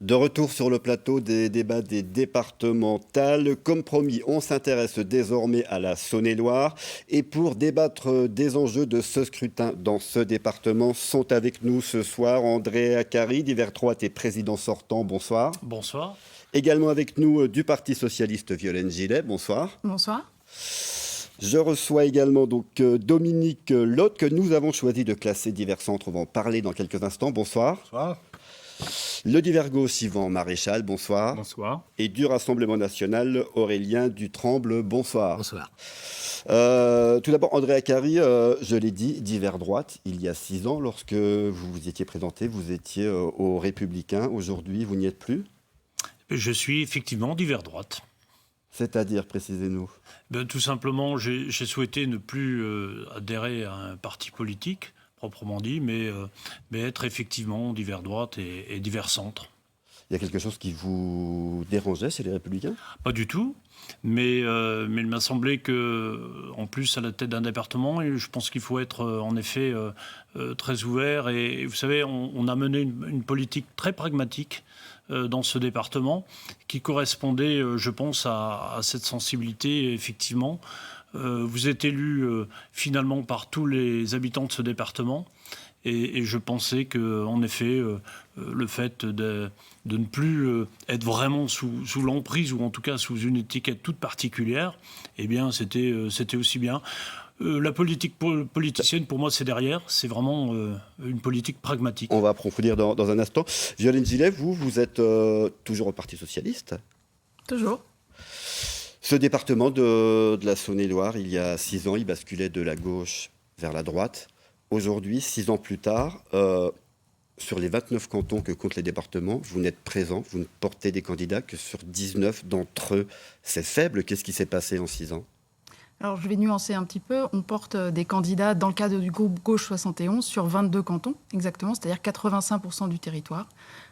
De retour sur le plateau des débats des départementales. Comme promis, on s'intéresse désormais à la Saône-et-Loire. Et pour débattre des enjeux de ce scrutin dans ce département, sont avec nous ce soir André Acari, d'Hiver droite et président sortant. Bonsoir. Bonsoir. Également avec nous du Parti socialiste, Violaine Gillet. Bonsoir. Bonsoir. Je reçois également Dominique Lotte, que nous avons choisi de classer divers centres. On va en parler dans quelques instants. Bonsoir. Bonsoir. Le divers gauche, Yvan Maréchal, bonsoir. Bonsoir. Et du Rassemblement national, Aurélien Dutremble, bonsoir. Bonsoir. Tout d'abord, André Acari, je l'ai dit, divers droite, il y a 6 ans, lorsque vous vous étiez présenté, vous étiez aux Républicains. Aujourd'hui, vous n'y êtes plus. Je suis effectivement divers droite. C'est-à-dire, précisez-nous. Tout simplement, j'ai souhaité ne plus adhérer à un parti politique, proprement dit, mais être effectivement divers droite et divers centre. Il y a quelque chose qui vous dérangeait chez les Républicains ? Pas du tout, mais il m'a semblé qu'en plus, à la tête d'un département, je pense qu'il faut être en effet très ouvert. Et vous savez, on a mené une politique très pragmatique dans ce département qui correspondait, je pense, à cette sensibilité, effectivement. Vous êtes élu finalement par tous les habitants de ce département et je pensais qu'en effet, le fait de ne plus être vraiment sous l'emprise ou en tout cas sous une étiquette toute particulière, eh bien c'était aussi bien. La politique politicienne, pour moi, c'est derrière. C'est vraiment une politique pragmatique. On va approfondir dans un instant. Violaine Gillet, vous êtes toujours au Parti socialiste ? Toujours. Ce département de la Saône-et-Loire, il y a 6 ans, il basculait de la gauche vers la droite. Aujourd'hui, 6 ans plus tard, sur les 29 cantons que comptent les départements, vous n'êtes présent, vous ne portez des candidats que sur 19 d'entre eux. C'est faible. Qu'est-ce qui s'est passé en 6 ans ? Alors, je vais nuancer un petit peu. On porte des candidats dans le cadre du groupe Gauche 71 sur 22 cantons, exactement, c'est-à-dire 85% du territoire.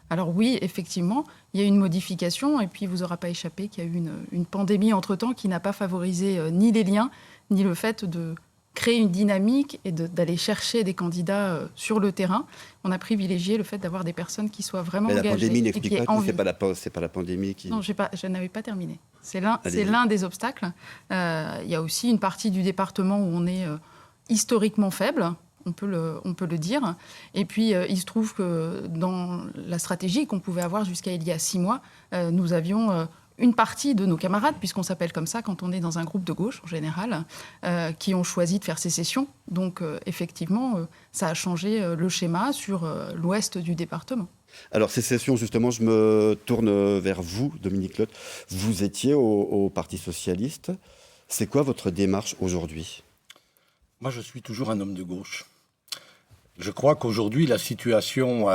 Alors oui, effectivement, il y a une modification, et puis il ne vous aura pas échappé qu'il y a eu une pandémie entre-temps qui n'a pas favorisé ni les liens, ni le fait de créer une dynamique et d'aller chercher des candidats sur le terrain. On a privilégié le fait d'avoir des personnes qui soient vraiment engagées. La pandémie n'explique pas tout, c'est pas la pandémie qui... Non, je n'avais pas terminé. C'est l'un des obstacles. Il y a aussi une partie du département où on est historiquement faible, on peut le dire. Et puis, il se trouve que dans la stratégie qu'on pouvait avoir jusqu'à il y a 6 mois, nous avions une partie de nos camarades, puisqu'on s'appelle comme ça quand on est dans un groupe de gauche en général, qui ont choisi de faire sécession. Donc, effectivement, ça a changé le schéma sur l'ouest du département. Alors, sécession, justement, je me tourne vers vous, Dominique Lotte. Vous étiez au Parti socialiste. C'est quoi votre démarche aujourd'hui ? Moi, je suis toujours un homme de gauche. Je crois qu'aujourd'hui, la situation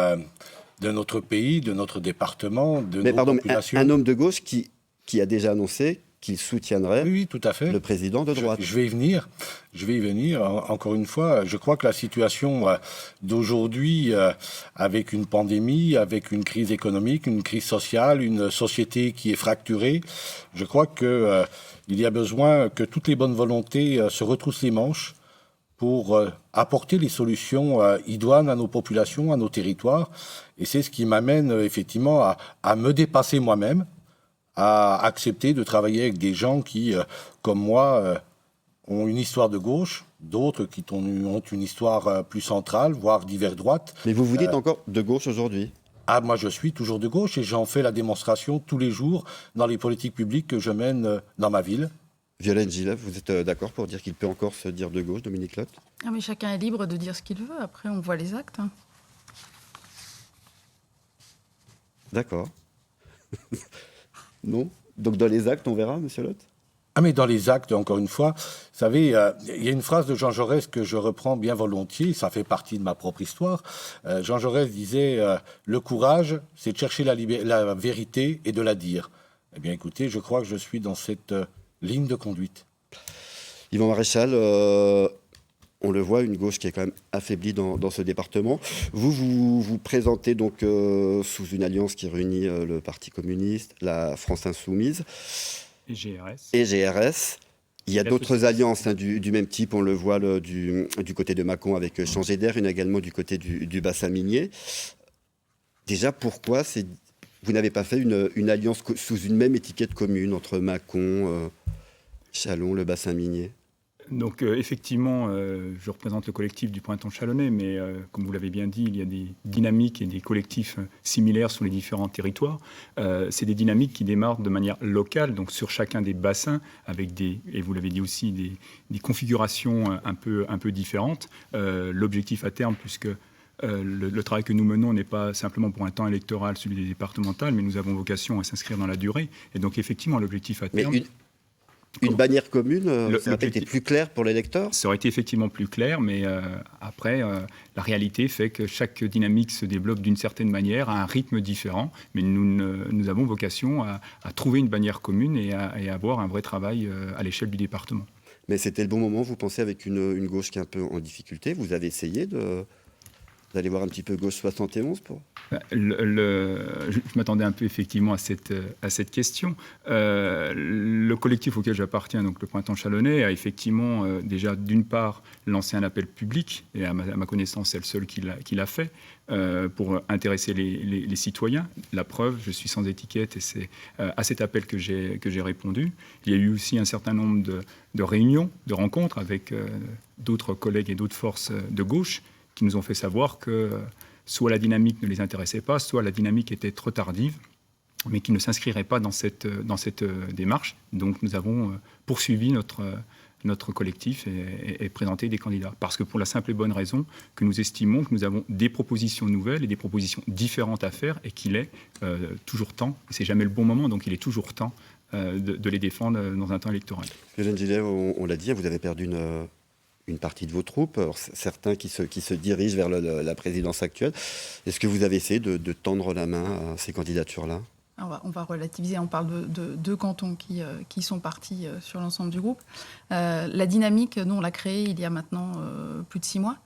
de notre pays, de notre département, de nos populations... Un homme de gauche qui a déjà annoncé qu'il soutiendrait oui, tout à fait. Le président de droite. Je vais y venir. Encore une fois, je crois que la situation d'aujourd'hui, avec une pandémie, avec une crise économique, une crise sociale, une société qui est fracturée, je crois qu'il y a besoin que toutes les bonnes volontés se retroussent les manches pour apporter les solutions idoines à nos populations, à nos territoires. Et c'est ce qui m'amène effectivement à me dépasser moi-même, à accepter de travailler avec des gens qui, comme moi, ont une histoire de gauche, d'autres qui ont une histoire plus centrale, voire divers droite. Mais vous vous dites encore de gauche aujourd'hui ? Ah, moi je suis toujours de gauche et j'en fais la démonstration tous les jours dans les politiques publiques que je mène dans ma ville. Violaine Gillet, vous êtes d'accord pour dire qu'il peut encore se dire de gauche, Dominique Lotte ? Ah, mais chacun est libre de dire ce qu'il veut. Après, on voit les actes. D'accord. Non ? Donc dans les actes, on verra, monsieur Lotte ? Ah, mais dans les actes, encore une fois, vous savez, il y a une phrase de Jean Jaurès que je reprends bien volontiers, ça fait partie de ma propre histoire. Jean Jaurès disait le courage, c'est de chercher la vérité et de la dire. Eh bien, écoutez, je crois que je suis dans cette ligne de conduite. Yvan Maréchal, on le voit, une gauche qui est quand même affaiblie dans ce département. Vous présentez donc sous une alliance qui réunit le Parti communiste, la France insoumise et GRS. Il y a d'autres alliances du même type, on le voit du côté de Mâcon avec Changer d'air, une également du côté du bassin minier. Déjà, pourquoi ces vous n'avez pas fait une alliance sous une même étiquette commune entre Mâcon, Châlons, le bassin minier? Donc effectivement, je représente le collectif du Pointon Chalonnais, mais comme vous l'avez bien dit, il y a des dynamiques et des collectifs similaires sur les différents territoires. C'est des dynamiques qui démarrent de manière locale, donc sur chacun des bassins, avec et vous l'avez dit aussi, des configurations un peu différentes. L'objectif à terme, puisque le travail que nous menons n'est pas simplement pour un temps électoral, celui des départementales, mais nous avons vocation à s'inscrire dans la durée. Et donc effectivement, l'objectif à terme... Une bannière commune, ça aurait été plus clair pour l'électeur? Ça aurait été effectivement plus clair, mais après, la réalité fait que chaque dynamique se développe d'une certaine manière, à un rythme différent. Mais nous avons vocation à trouver une bannière commune et à avoir un vrai travail à l'échelle du département. Mais c'était le bon moment, vous pensez, avec une gauche qui est un peu en difficulté? Vous avez essayé d'aller voir un petit peu gauche 71 pour... Je m'attendais un peu effectivement à cette question. Le collectif auquel j'appartiens, donc le Pointon Chalonnais, a effectivement déjà d'une part lancé un appel public, et à ma connaissance c'est le seul qui l'a fait, pour intéresser les citoyens. La preuve, je suis sans étiquette et c'est à cet appel que j'ai répondu. Il y a eu aussi un certain nombre de réunions, de rencontres avec d'autres collègues et d'autres forces de gauche qui nous ont fait savoir que soit la dynamique ne les intéressait pas, soit la dynamique était trop tardive, mais qui ne s'inscrirait pas dans cette démarche. Donc nous avons poursuivi notre collectif et présenté des candidats. Parce que pour la simple et bonne raison que nous estimons que nous avons des propositions nouvelles et des propositions différentes à faire et qu'il est toujours temps, c'est jamais le bon moment, donc il est toujours temps de les défendre dans un temps électoral. Eugène Gillet, on l'a dit, vous avez perdu une partie de vos troupes, alors, certains qui se dirigent vers la présidence actuelle. Est-ce que vous avez essayé de tendre la main à ces candidatures-là? On va relativiser, on parle de 2 cantons qui sont partis sur l'ensemble du groupe. La dynamique, nous, on l'a créée il y a maintenant plus de 6 mois,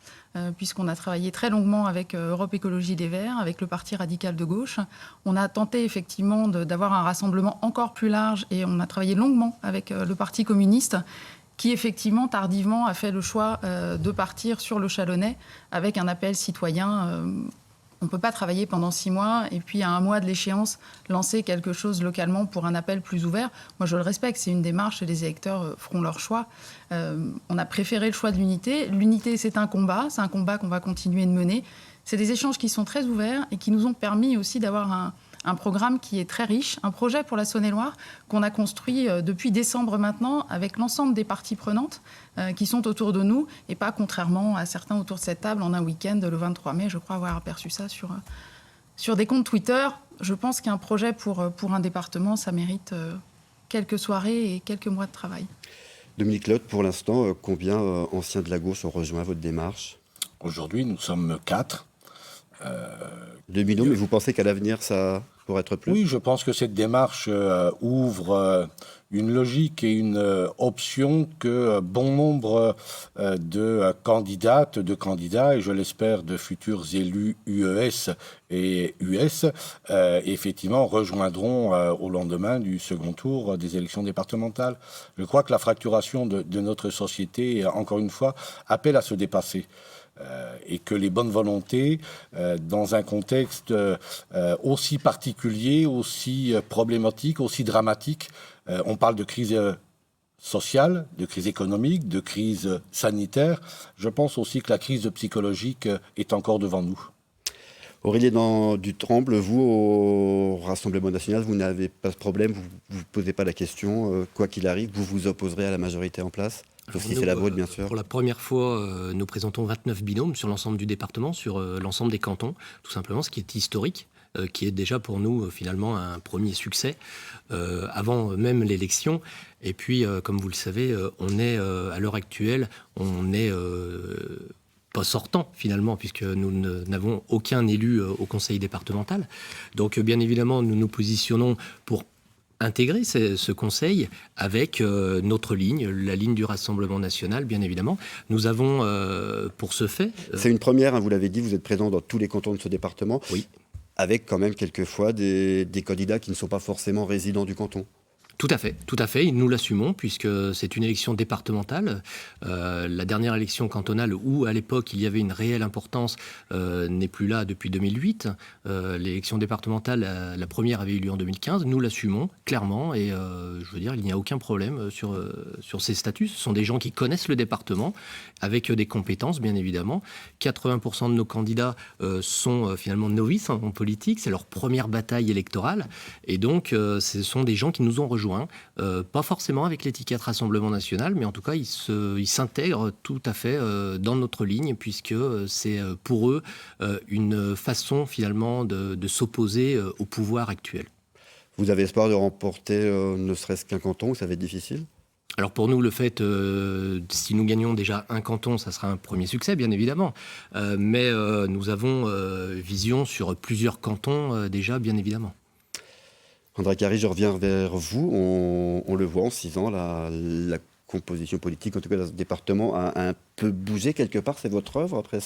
puisqu'on a travaillé très longuement avec Europe Écologie Les Verts, avec le Parti radical de gauche. On a tenté effectivement d'avoir un rassemblement encore plus large et on a travaillé longuement avec le Parti communiste, qui effectivement, tardivement, a fait le choix de partir sur le Chalonnais avec un appel citoyen. On ne peut pas travailler pendant 6 mois et puis à 1 mois de l'échéance, lancer quelque chose localement pour un appel plus ouvert. Moi, je le respecte, c'est une démarche et les électeurs feront leur choix. On a préféré le choix de l'unité. L'unité, c'est un combat qu'on va continuer de mener. C'est des échanges qui sont très ouverts et qui nous ont permis aussi d'avoir un programme qui est très riche, un projet pour la Saône-et-Loire qu'on a construit depuis décembre maintenant avec l'ensemble des parties prenantes qui sont autour de nous et pas contrairement à certains autour de cette table en un week-end le 23 mai. Je crois avoir aperçu ça sur des comptes Twitter. Je pense qu'un projet pour un département, ça mérite quelques soirées et quelques mois de travail. Dominique Lotte, pour l'instant, combien anciens de la gauche ont rejoint votre démarche? Aujourd'hui, nous sommes 4. 2 millions, mais vous pensez qu'à l'avenir, ça pourrait être plus? Oui, je pense que cette démarche ouvre une logique et une option que bon nombre de candidates, de candidats, et je l'espère de futurs élus UES et US, effectivement rejoindront au lendemain du second tour des élections départementales. Je crois que la fracturation de notre société, encore une fois, appelle à se dépasser. Et que les bonnes volontés, dans un contexte aussi particulier, aussi problématique, aussi dramatique, on parle de crise sociale, de crise économique, de crise sanitaire. Je pense aussi que la crise psychologique est encore devant nous. Aurélien Dutremble, vous, au Rassemblement national, vous n'avez pas ce problème, vous ne posez pas la question, quoi qu'il arrive, vous vous opposerez à la majorité en place? Sauf si c'est la vôtre, bien sûr. Pour la première fois, nous présentons 29 binômes sur l'ensemble du département, sur l'ensemble des cantons, tout simplement, ce qui est historique, qui est déjà pour nous, finalement, un premier succès, avant même l'élection. Et puis, comme vous le savez, on est, à l'heure actuelle, on n'est pas sortant, finalement, puisque nous n'avons aucun élu au conseil départemental. Donc, bien évidemment, nous nous positionnons pour intégrer ce conseil avec notre ligne, la ligne du Rassemblement national, bien évidemment. Nous avons, pour ce fait... C'est une première, hein, vous l'avez dit, vous êtes présent dans tous les cantons de ce département, oui, avec quand même quelquefois des candidats qui ne sont pas forcément résidents du canton. Tout à fait. Nous l'assumons puisque c'est une élection départementale. La dernière élection cantonale où, à l'époque, il y avait une réelle importance n'est plus là depuis 2008. L'élection départementale, la première avait eu lieu en 2015. Nous l'assumons clairement et je veux dire, il n'y a aucun problème sur ces statuts. Ce sont des gens qui connaissent le département avec des compétences, bien évidemment. 80% de nos candidats sont finalement novices en politique. C'est leur première bataille électorale. Et donc, ce sont des gens qui nous ont rejoints. Pas forcément avec l'étiquette Rassemblement National, mais en tout cas, ils s'intègrent tout à fait dans notre ligne, puisque c'est pour eux une façon finalement de s'opposer au pouvoir actuel. Vous avez espoir de remporter ne serait-ce qu'un canton, ou ça va être difficile ? Alors pour nous, le fait, si nous gagnons déjà un canton, ça sera un premier succès, bien évidemment. Mais nous avons vision sur plusieurs cantons déjà, bien évidemment. André Carry, je reviens vers vous. On le voit en 6 ans, la composition politique, en tout cas dans ce département, a un peu bougé quelque part. C'est votre œuvre après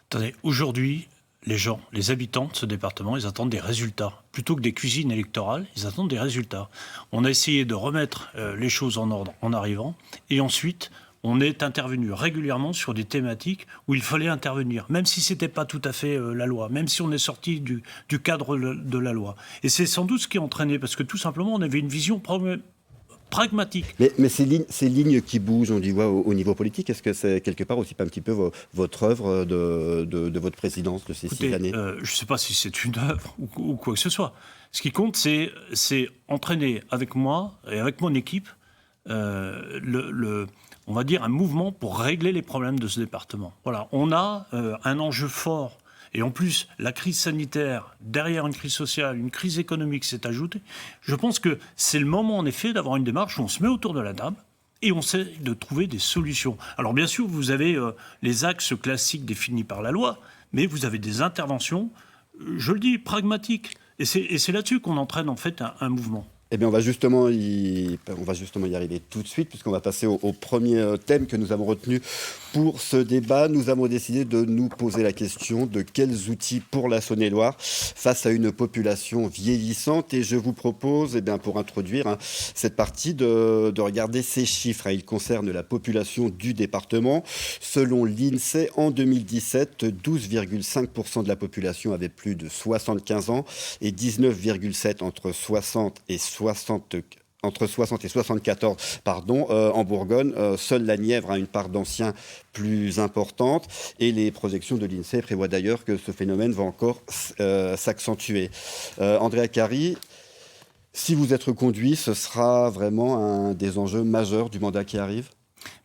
Attendez, aujourd'hui, les gens, les habitants de ce département, ils attendent des résultats. Plutôt que des cuisines électorales, ils attendent des résultats. On a essayé de remettre les choses en ordre en arrivant. Et ensuite, on est intervenu régulièrement sur des thématiques où il fallait intervenir, même si ce n'était pas tout à fait la loi, même si on est sorti du cadre de la loi. Et c'est sans doute ce qui a entraîné, parce que tout simplement, on avait une vision pragmatique. Mais ces lignes qui bougent, on dit au niveau politique, est-ce que c'est quelque part aussi pas un petit peu votre œuvre de votre présidence de ces 6 années ? Je ne sais pas si c'est une œuvre ou quoi que ce soit. Ce qui compte, c'est entraîner avec moi et avec mon équipe on va dire un mouvement pour régler les problèmes de ce département. Voilà, on a un enjeu fort. Et en plus, la crise sanitaire, derrière une crise sociale, une crise économique s'est ajoutée. Je pense que c'est le moment, en effet, d'avoir une démarche où on se met autour de la table et on essaie de trouver des solutions. Alors bien sûr, vous avez les axes classiques définis par la loi, mais vous avez des interventions, je le dis, pragmatiques. Et c'est là-dessus qu'on entraîne en fait un mouvement. Eh bien, on va justement y arriver tout de suite, puisqu'on va passer au premier thème que nous avons retenu pour ce débat. Nous avons décidé de nous poser la question de quels outils pour la Saône-et-Loire face à une population vieillissante. Et je vous propose, pour introduire cette partie, de regarder ces chiffres. Ils concernent la population du département. Selon l'INSEE, en 2017, 12,5% de la population avait plus de 75 ans et 19,7% entre 60 et 74, en Bourgogne. Seule la Nièvre a une part d'anciens plus importante. Et les projections de l'INSEE prévoient d'ailleurs que ce phénomène va encore s'accentuer. André Carry, si vous êtes reconduit, ce sera vraiment un des enjeux majeurs du mandat qui arrive ?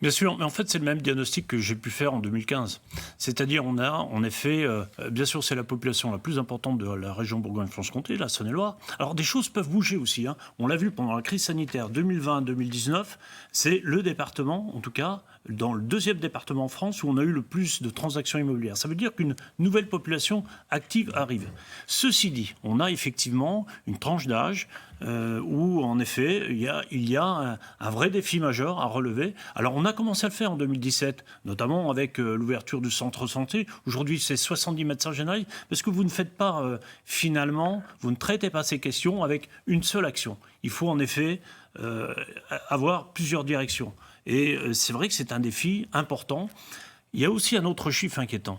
Bien sûr, mais en fait, c'est le même diagnostic que j'ai pu faire en 2015. C'est-à-dire, on a en effet, bien sûr, c'est la population la plus importante de la région Bourgogne-Franche-Comté, la Saône-et-Loire. Alors, des choses peuvent bouger aussi. On l'a vu pendant la crise sanitaire 2020-2019. C'est le département, en tout cas, dans le 2e département en France où on a eu le plus de transactions immobilières. Ça veut dire qu'une nouvelle population active arrive. Ceci dit, on a effectivement une tranche d'âge où, en effet, il y a un vrai défi majeur à relever. Alors, on a commencé à le faire en 2017, notamment avec l'ouverture du centre santé. Aujourd'hui, c'est 70 médecins généralistes, parce que vous ne faites pas, finalement, vous ne traitez pas ces questions avec une seule action. Il faut, en effet, avoir plusieurs directions. Et c'est vrai que c'est un défi important. Il y a aussi un autre chiffre inquiétant.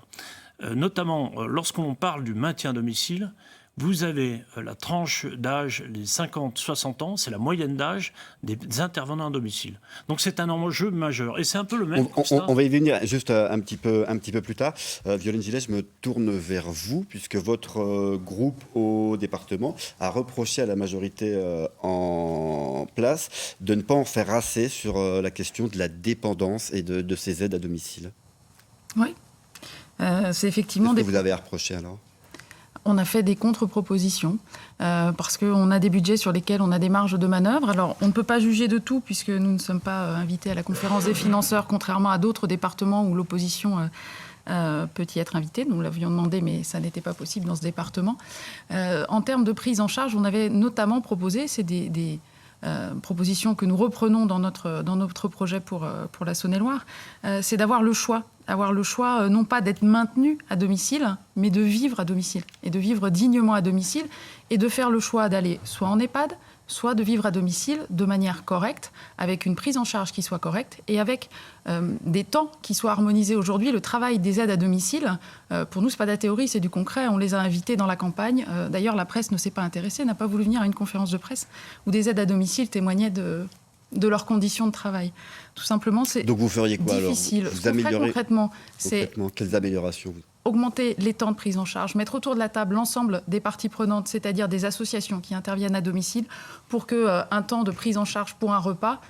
Notamment, lorsqu'on parle du maintien à domicile, vous avez la tranche d'âge des 50-60 ans, c'est la moyenne d'âge des intervenants à domicile. Donc c'est un enjeu majeur. Et c'est un peu le même constat. On va y venir juste un petit peu plus tard. Violine Gillet, je me tourne vers vous, puisque votre groupe au département a reproché à la majorité en place de ne pas en faire assez sur la question de la dépendance et de ces aides à domicile. Oui, c'est effectivement... Qu'est-ce que vous avez à reprocher alors ? On a fait des contre-propositions parce qu'on a des budgets sur lesquels on a des marges de manœuvre. Alors, on ne peut pas juger de tout puisque nous ne sommes pas invités à la conférence des financeurs, contrairement à d'autres départements où l'opposition peut y être invitée. Nous l'avions demandé, mais ça n'était pas possible dans ce département. En termes de prise en charge, on avait notamment proposé, c'est des propositions que nous reprenons dans notre projet pour la Saône-et-Loire, c'est d'avoir le choix. Avoir le choix, non pas d'être maintenu à domicile, mais de vivre à domicile. Et de vivre dignement à domicile. Et de faire le choix d'aller soit en EHPAD, soit de vivre à domicile de manière correcte, avec une prise en charge qui soit correcte et avec des temps qui soient harmonisés. Aujourd'hui, le travail des aides à domicile, pour nous, ce n'est pas de la théorie, c'est du concret. On les a invités dans la campagne. D'ailleurs, la presse ne s'est pas intéressée, n'a pas voulu venir à une conférence de presse où des aides à domicile témoignaient de leurs conditions de travail. Tout simplement, c'est difficile. Donc vous feriez quoi difficile. alors? Vous améliorez concrètement, c'est quelles améliorations? augmenter les temps de prise en charge, mettre autour de la table l'ensemble des parties prenantes, c'est-à-dire des associations qui interviennent à domicile, pour qu'un temps de prise en charge pour un repas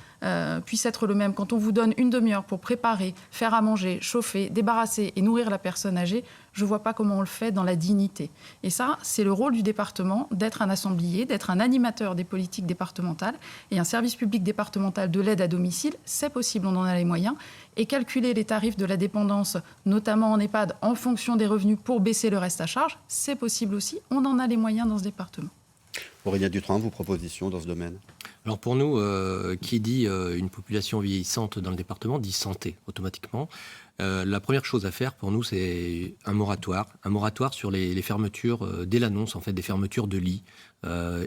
puisse être le même. Quand on vous donne une demi-heure pour préparer, faire à manger, chauffer, débarrasser et nourrir la personne âgée, je ne vois pas comment on le fait dans la dignité. Et ça, c'est le rôle du département, d'être un assemblier, d'être un animateur des politiques départementales. Et un service public départemental de l'aide à domicile, c'est possible, on en a les moyens. Et calculer les tarifs de la dépendance, notamment en EHPAD, en fonction des revenus pour baisser le reste à charge, c'est possible aussi. On en a les moyens dans ce département. Aurélien Dutrin, vos propositions dans ce domaine? Alors pour nous, qui dit une population vieillissante dans le département, dit santé automatiquement. La première chose à faire pour nous, c'est un moratoire sur les fermetures, dès l'annonce en fait, des fermetures de lits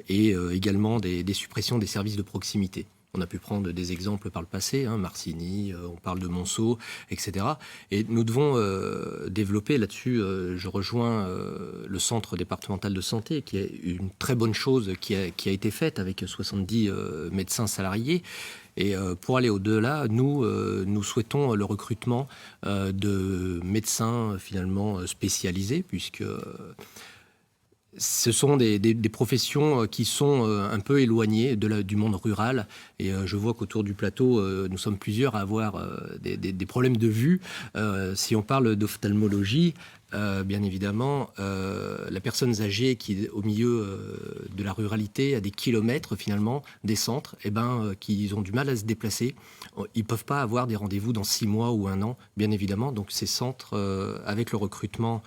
et également des suppressions des services de proximité. On a pu prendre des exemples par le passé, Marcigny, on parle de Monceau, etc. Et nous devons développer là-dessus, je rejoins le centre départemental de santé, qui est une très bonne chose qui a été faite avec 70 médecins salariés. Et pour aller au-delà, nous souhaitons le recrutement de médecins finalement spécialisés, puisque ce sont des professions qui sont un peu éloignées du monde rural. Et je vois qu'autour du plateau, nous sommes plusieurs à avoir des problèmes de vue. Si on parle d'ophtalmologie, bien évidemment, la personne âgée qui est au milieu de la ruralité, à des kilomètres finalement des centres, qui ont du mal à se déplacer, ils ne peuvent pas avoir des rendez-vous dans 6 mois ou 1 an, bien évidemment. Donc ces centres, avec le recrutement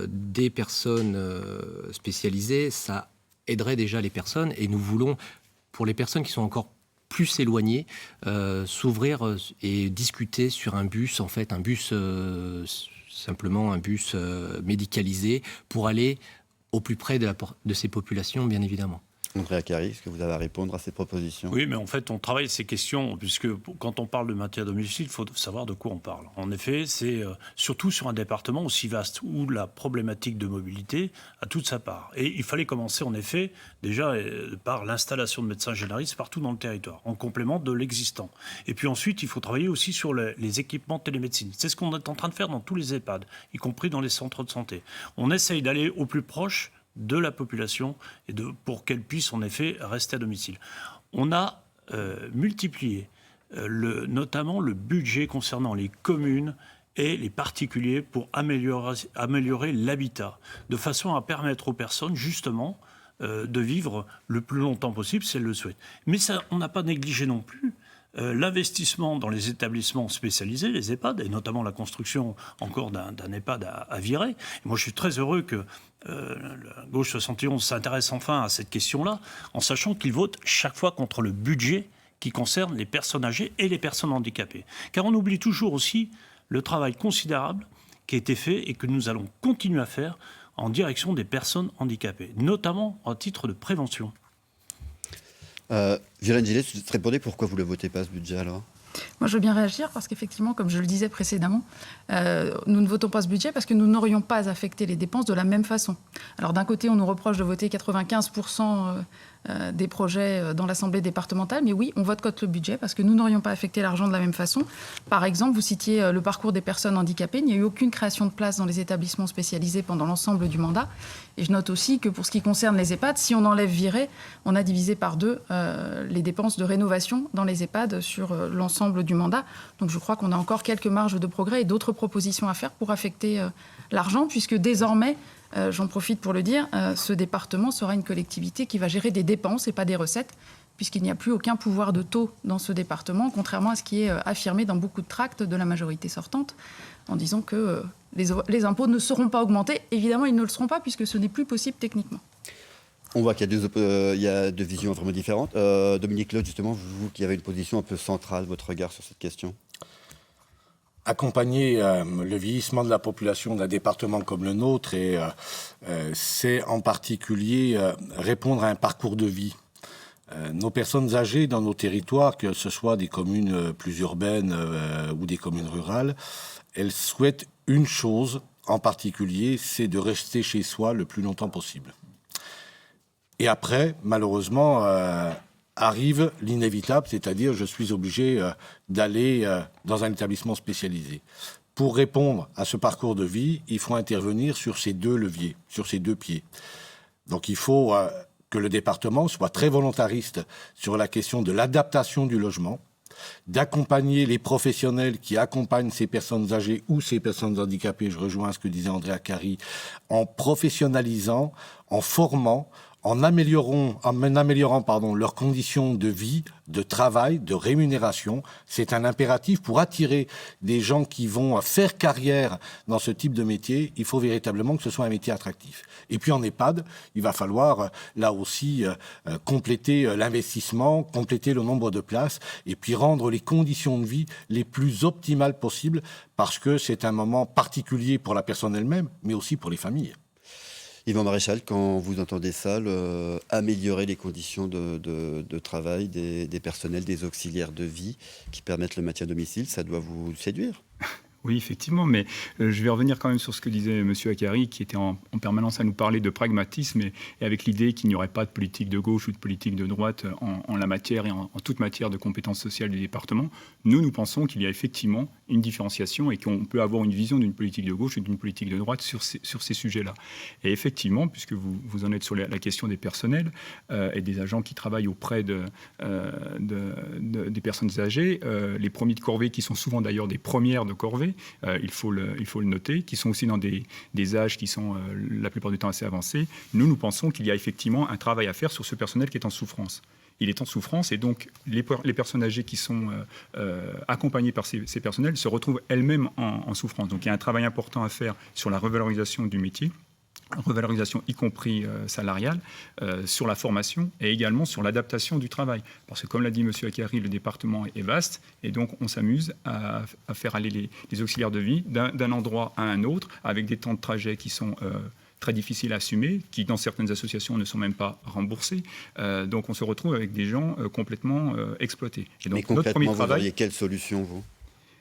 des personnes spécialisées, ça aiderait déjà les personnes. Et nous voulons, pour les personnes qui sont encore plus éloignées, s'ouvrir et discuter sur un bus, simplement un bus médicalisé pour aller au plus près de ces populations, bien évidemment. André Acari, est-ce que vous avez à répondre à ces propositions? Oui, mais en fait, on travaille ces questions, puisque quand on parle de maintien à domicile, il faut savoir de quoi on parle. En effet, c'est surtout sur un département aussi vaste, où la problématique de mobilité a toute sa part. Et il fallait commencer, en effet, déjà par l'installation de médecins généralistes partout dans le territoire, en complément de l'existant. Et puis ensuite, il faut travailler aussi sur les équipements de télémédecine. C'est ce qu'on est en train de faire dans tous les EHPAD, y compris dans les centres de santé. On essaye d'aller au plus proche de la population et pour qu'elle puisse en effet rester à domicile. On a multiplié notamment le budget concernant les communes et les particuliers pour améliorer l'habitat, de façon à permettre aux personnes justement de vivre le plus longtemps possible si elles le souhaitent. Mais ça, on n'a pas négligé non plus l'investissement dans les établissements spécialisés, les EHPAD, et notamment la construction encore d'un EHPAD à Virey. Et moi, je suis très heureux que la Gauche 71 s'intéresse enfin à cette question-là, en sachant qu'il vote chaque fois contre le budget qui concerne les personnes âgées et les personnes handicapées. Car on oublie toujours aussi le travail considérable qui a été fait et que nous allons continuer à faire en direction des personnes handicapées, notamment en titre de prévention. Violaine Gillet, répondez pourquoi vous ne le votez pas, ce budget, alors? Moi, je veux bien réagir parce qu'effectivement, comme je le disais précédemment, nous ne votons pas ce budget parce que nous n'aurions pas affecté les dépenses de la même façon. Alors d'un côté, on nous reproche de voter 95% des projets dans l'Assemblée départementale, mais oui, on vote contre le budget parce que nous n'aurions pas affecté l'argent de la même façon. Par exemple, vous citiez le parcours des personnes handicapées. Il n'y a eu aucune création de place dans les établissements spécialisés pendant l'ensemble du mandat. Et je note aussi que pour ce qui concerne les EHPAD, si on enlève Virey, on a divisé par 2 les dépenses de rénovation dans les EHPAD sur l'ensemble du mandat. Donc je crois qu'on a encore quelques marges de progrès et d'autres propositions à faire pour affecter l'argent, puisque désormais, j'en profite pour le dire, ce département sera une collectivité qui va gérer des dépenses et pas des recettes, puisqu'il n'y a plus aucun pouvoir de taux dans ce département, contrairement à ce qui est affirmé dans beaucoup de tracts de la majorité sortante, en disant que les impôts ne seront pas augmentés. Évidemment, ils ne le seront pas, puisque ce n'est plus possible techniquement. On voit qu'il y a deux visions vraiment différentes. Dominique Claude, justement, vous qui avez une position un peu centrale, votre regard sur cette question? Accompagner le vieillissement de la population d'un département comme le nôtre, c'est en particulier répondre à un parcours de vie. Nos personnes âgées dans nos territoires, que ce soit des communes plus urbaines ou des communes rurales, elles souhaitent une chose en particulier, c'est de rester chez soi le plus longtemps possible. Et après, malheureusement, arrive l'inévitable, c'est-à-dire je suis obligé d'aller dans un établissement spécialisé. Pour répondre à ce parcours de vie, il faut intervenir sur ces deux leviers, sur ces deux pieds. Donc il faut que le département soit très volontariste sur la question de l'adaptation du logement, d'accompagner les professionnels qui accompagnent ces personnes âgées ou ces personnes handicapées, je rejoins ce que disait André Acari, en professionnalisant, en formant, en améliorant leurs conditions de vie, de travail, de rémunération. C'est un impératif pour attirer des gens qui vont faire carrière dans ce type de métier. Il faut véritablement que ce soit un métier attractif. Et puis en EHPAD, il va falloir là aussi compléter l'investissement, compléter le nombre de places et puis rendre les conditions de vie les plus optimales possibles parce que c'est un moment particulier pour la personne elle-même, mais aussi pour les familles. Yvan Maréchal, quand vous entendez ça, améliorer les conditions de travail des personnels, des auxiliaires de vie qui permettent le maintien à domicile, ça doit vous séduire ? Oui, effectivement, mais je vais revenir quand même sur ce que disait M. Acari, qui était en permanence à nous parler de pragmatisme et avec l'idée qu'il n'y aurait pas de politique de gauche ou de politique de droite en la matière et en toute matière de compétences sociales du département. Nous pensons qu'il y a effectivement une différenciation et qu'on peut avoir une vision d'une politique de gauche et d'une politique de droite sur ces sujets-là. Et effectivement, puisque vous en êtes sur la question des personnels et des agents qui travaillent auprès des personnes âgées, les premiers de corvée, qui sont souvent d'ailleurs des premières de corvée, il faut le noter, qui sont aussi dans des âges qui sont la plupart du temps assez avancés. Nous pensons qu'il y a effectivement un travail à faire sur ce personnel qui est en souffrance. Il est en souffrance et donc les personnes âgées qui sont accompagnées par ces personnels se retrouvent elles-mêmes en souffrance. Donc il y a un travail important à faire sur la revalorisation du métier, revalorisation y compris salariale, sur la formation et également sur l'adaptation du travail. Parce que comme l'a dit M. Acari, le département est vaste et donc on s'amuse à faire aller les auxiliaires de vie d'un endroit à un autre avec des temps de trajet qui sont très difficiles à assumer, qui dans certaines associations ne sont même pas remboursés. Donc on se retrouve avec des gens complètement exploités. Et donc, mais concrètement, vous auriez quelle solution, vous ?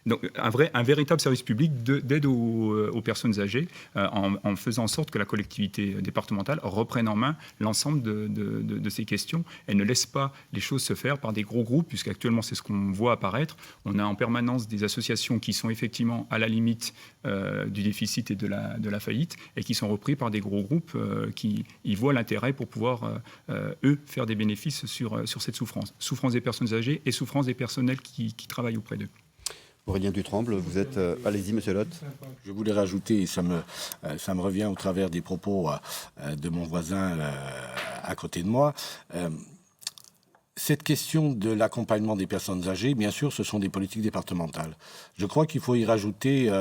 Donc, un véritable service public d'aide aux personnes âgées en faisant en sorte que la collectivité départementale reprenne en main l'ensemble de ces questions. Elle ne laisse pas les choses se faire par des gros groupes, puisqu'actuellement c'est ce qu'on voit apparaître. On a en permanence des associations qui sont effectivement à la limite du déficit et de la faillite et qui sont repris par des gros groupes qui y voient l'intérêt pour pouvoir, eux, faire des bénéfices sur cette souffrance. Souffrance des personnes âgées et souffrance des personnels qui travaillent auprès d'eux. Aurélien Dutremble, vous êtes... Allez-y, monsieur Lotte. Je voulais rajouter, ça me revient au travers des propos de mon voisin à côté de moi. Cette question de l'accompagnement des personnes âgées, bien sûr, ce sont des politiques départementales. Je crois qu'il faut y rajouter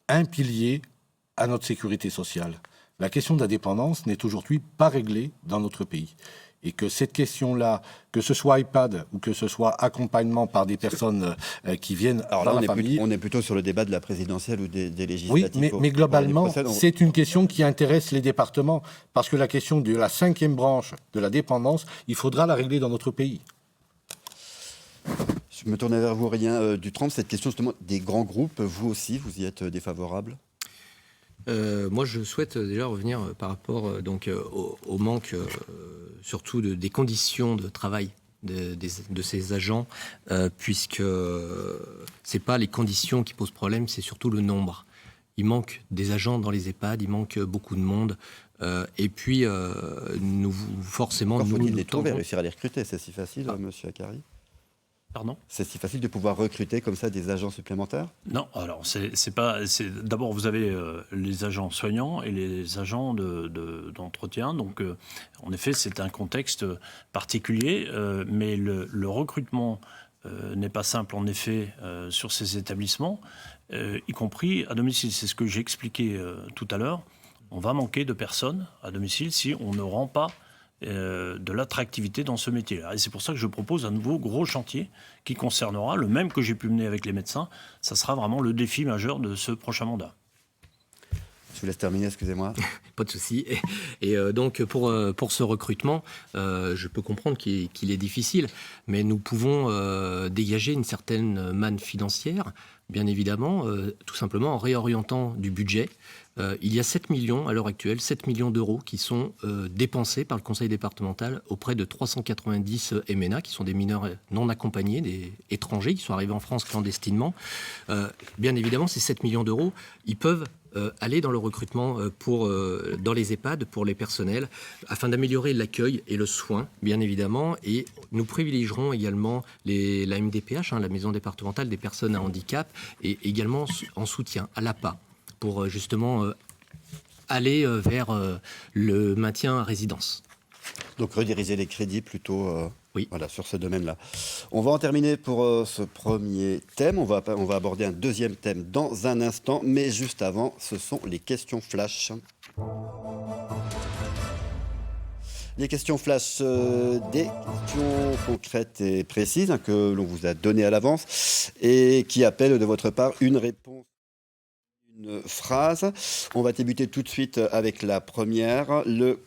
un pilier à notre sécurité sociale. La question de la dépendance n'est aujourd'hui pas réglée dans notre pays. Et que cette question-là, que ce soit iPad ou que ce soit accompagnement par des personnes qui viennent Alors là, dans la famille... on est plutôt sur le débat de la présidentielle ou des législatives. Oui, mais globalement, c'est une question qui intéresse les départements. Parce que la question de la 5e branche de la dépendance, il faudra la régler dans notre pays. Je me tournais vers vous, Aurélien Dutremble. Cette question justement des grands groupes, vous aussi, vous y êtes défavorable ? Moi, je souhaite déjà revenir par rapport au manque, surtout des conditions de travail de ces agents, puisque c'est pas les conditions qui posent problème, c'est surtout le nombre. Il manque des agents dans les EHPAD, il manque beaucoup de monde, et puis forcément... Encore faut-il les trouver, réussir à les recruter, c'est si facile, monsieur Acari ? Pardon ? C'est si facile de pouvoir recruter comme ça des agents supplémentaires ? Non, alors d'abord vous avez les agents soignants et les agents d'entretien. Donc en effet c'est un contexte particulier, mais le recrutement n'est pas simple en effet sur ces établissements, y compris à domicile. C'est ce que j'ai expliqué tout à l'heure. On va manquer de personnes à domicile si on ne rend pas de l'attractivité dans ce métier-là. Et c'est pour ça que je propose un nouveau gros chantier qui concernera le même que j'ai pu mener avec les médecins. Ça sera vraiment le défi majeur de ce prochain mandat. Je vous laisse terminer, excusez-moi. Pas de souci. Et donc, pour ce recrutement, je peux comprendre qu'il est difficile, mais nous pouvons dégager une certaine manne financière, bien évidemment, tout simplement en réorientant du budget. Il y a 7 millions, à l'heure actuelle, 7 millions d'euros qui sont dépensés par le conseil départemental auprès de 390 MNA, qui sont des mineurs non accompagnés, des étrangers qui sont arrivés en France clandestinement. Bien évidemment, ces 7 millions d'euros, ils peuvent aller dans le recrutement dans les EHPAD pour les personnels, afin d'améliorer l'accueil et le soin, bien évidemment. Et nous privilégierons également la MDPH, la Maison départementale des personnes à handicap, et également en soutien à l'APA, pour justement aller vers le maintien à résidence. Donc rediriger les crédits plutôt Oui. voilà, sur ce domaine-là. On va en terminer pour ce premier thème. On va aborder un deuxième thème dans un instant, mais juste avant, ce sont les questions flash. Les questions flash, des questions concrètes et précises que l'on vous a données à l'avance et qui appellent de votre part une réponse. Une phrase. On va débuter tout de suite avec la première. Le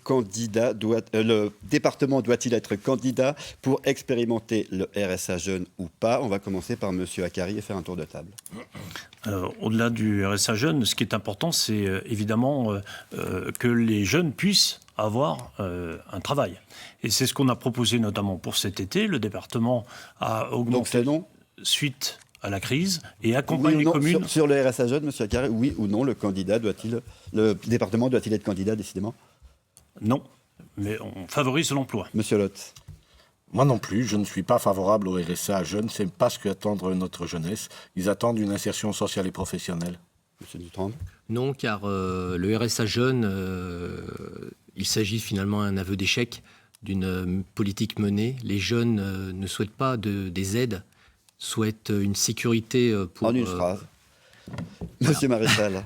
département doit-il être candidat pour expérimenter le RSA jeune ou pas? On va commencer par M. Akari et faire un tour de table. Au-delà du RSA jeune, ce qui est important, c'est évidemment que les jeunes puissent avoir un travail. Et c'est ce qu'on a proposé notamment pour cet été. Le département a augmenté... Donc c'est non? Suite à la crise et accompagne oui les communes. Sur le RSA jeune, M. Akari, oui ou non, le département doit-il être candidat, décidément? Non, mais on favorise l'emploi. Monsieur Lotte. Moi non plus, je ne suis pas favorable au RSA jeunes. C'est pas ce qu'attend notre jeunesse. Ils attendent une insertion sociale et professionnelle. Monsieur Dutramble. Non, car le RSA jeune, il s'agit finalement d'un aveu d'échec d'une politique menée. Les jeunes ne souhaitent pas des aides, souhaitent une sécurité pour... En une phrase. Monsieur Maréchal.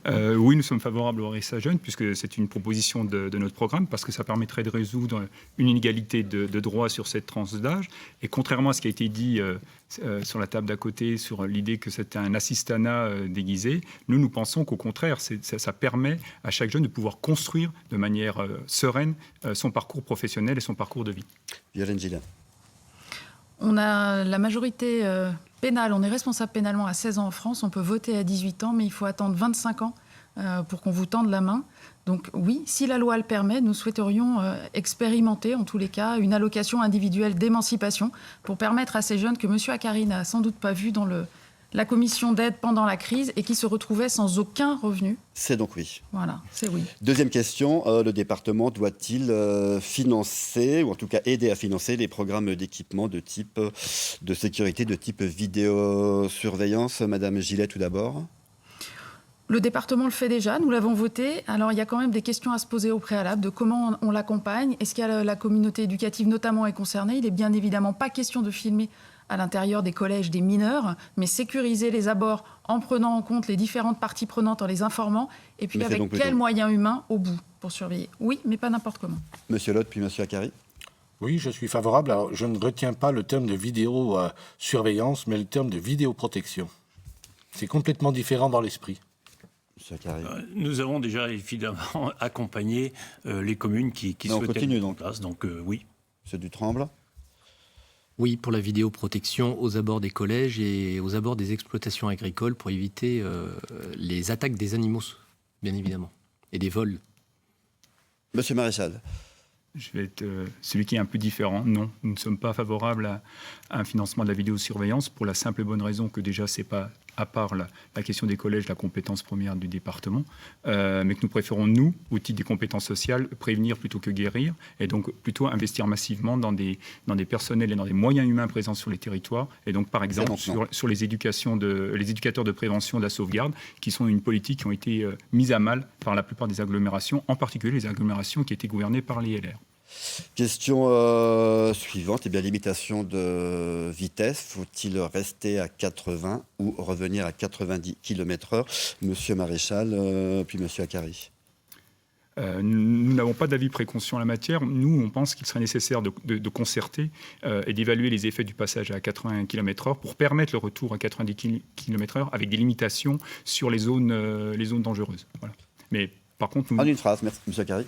Oui, nous sommes favorables au RSA jeune, puisque c'est une proposition de notre programme, parce que ça permettrait de résoudre une inégalité de droit sur cette tranche d'âge. Et contrairement à ce qui a été dit sur la table d'à côté, sur l'idée que c'était un assistanat déguisé, nous pensons qu'au contraire, ça permet à chaque jeune de pouvoir construire de manière sereine son parcours professionnel et son parcours de vie. Violaine Gilin. On a la majorité pénale, on est responsable pénalement à 16 ans en France, on peut voter à 18 ans, mais il faut attendre 25 ans pour qu'on vous tende la main. Donc oui, si la loi le permet, nous souhaiterions expérimenter, en tous les cas, une allocation individuelle d'émancipation pour permettre à ces jeunes que M. Akari n'a sans doute pas vu dans la commission d'aide pendant la crise et qui se retrouvaient sans aucun revenu. C'est donc oui. Voilà, c'est oui. Deuxième question, le département doit-il financer, ou en tout cas aider à financer, les programmes d'équipement de sécurité de type vidéosurveillance? Madame Gillet, tout d'abord. Le département le fait déjà, nous l'avons voté. Alors il y a quand même des questions à se poser au préalable de comment on l'accompagne. Est-ce qu'il y a la communauté éducative notamment est concernée? Il n'est bien évidemment pas question de filmer à l'intérieur des collèges des mineurs, mais sécuriser les abords en prenant en compte les différentes parties prenantes, en les informant, et puis avec quels moyens humains au bout pour surveiller. Oui, mais pas n'importe comment. Monsieur Lotte, puis Monsieur Akari. Oui, je suis favorable. Alors, je ne retiens pas le terme de vidéosurveillance, mais le terme de vidéoprotection. C'est complètement différent dans l'esprit. Nous avons déjà évidemment accompagné les communes qui souhaitaient mettre en place, donc oui. Monsieur Dutramble. Oui, pour la vidéoprotection aux abords des collèges et aux abords des exploitations agricoles pour éviter les attaques des animaux, bien évidemment, et des vols. Monsieur Maréchal. Je vais être celui qui est un peu différent. Non, nous ne sommes pas favorables à un financement de la vidéosurveillance pour la simple et bonne raison que déjà, ce n'est pas, à part la question des collèges, la compétence première du département, mais que nous préférons, nous, au titre des compétences sociales, prévenir plutôt que guérir, et donc plutôt investir massivement dans des personnels et dans des moyens humains présents sur les territoires, et donc par exemple sur les éducateurs de prévention de la sauvegarde, qui sont une politique qui ont été mises à mal par la plupart des agglomérations, en particulier les agglomérations qui étaient gouvernées par les LR. Question suivante, limitation de vitesse. Faut-il rester à 80 ou revenir à 90 km/h? Monsieur Maréchal, puis Monsieur Akari. Nous n'avons pas d'avis préconçu en la matière. Nous, on pense qu'il serait nécessaire de concerter et d'évaluer les effets du passage à 80 km/h pour permettre le retour à 90 km/h avec des limitations sur les zones dangereuses. Voilà. Mais par contre, En une phrase, merci. Monsieur Carry.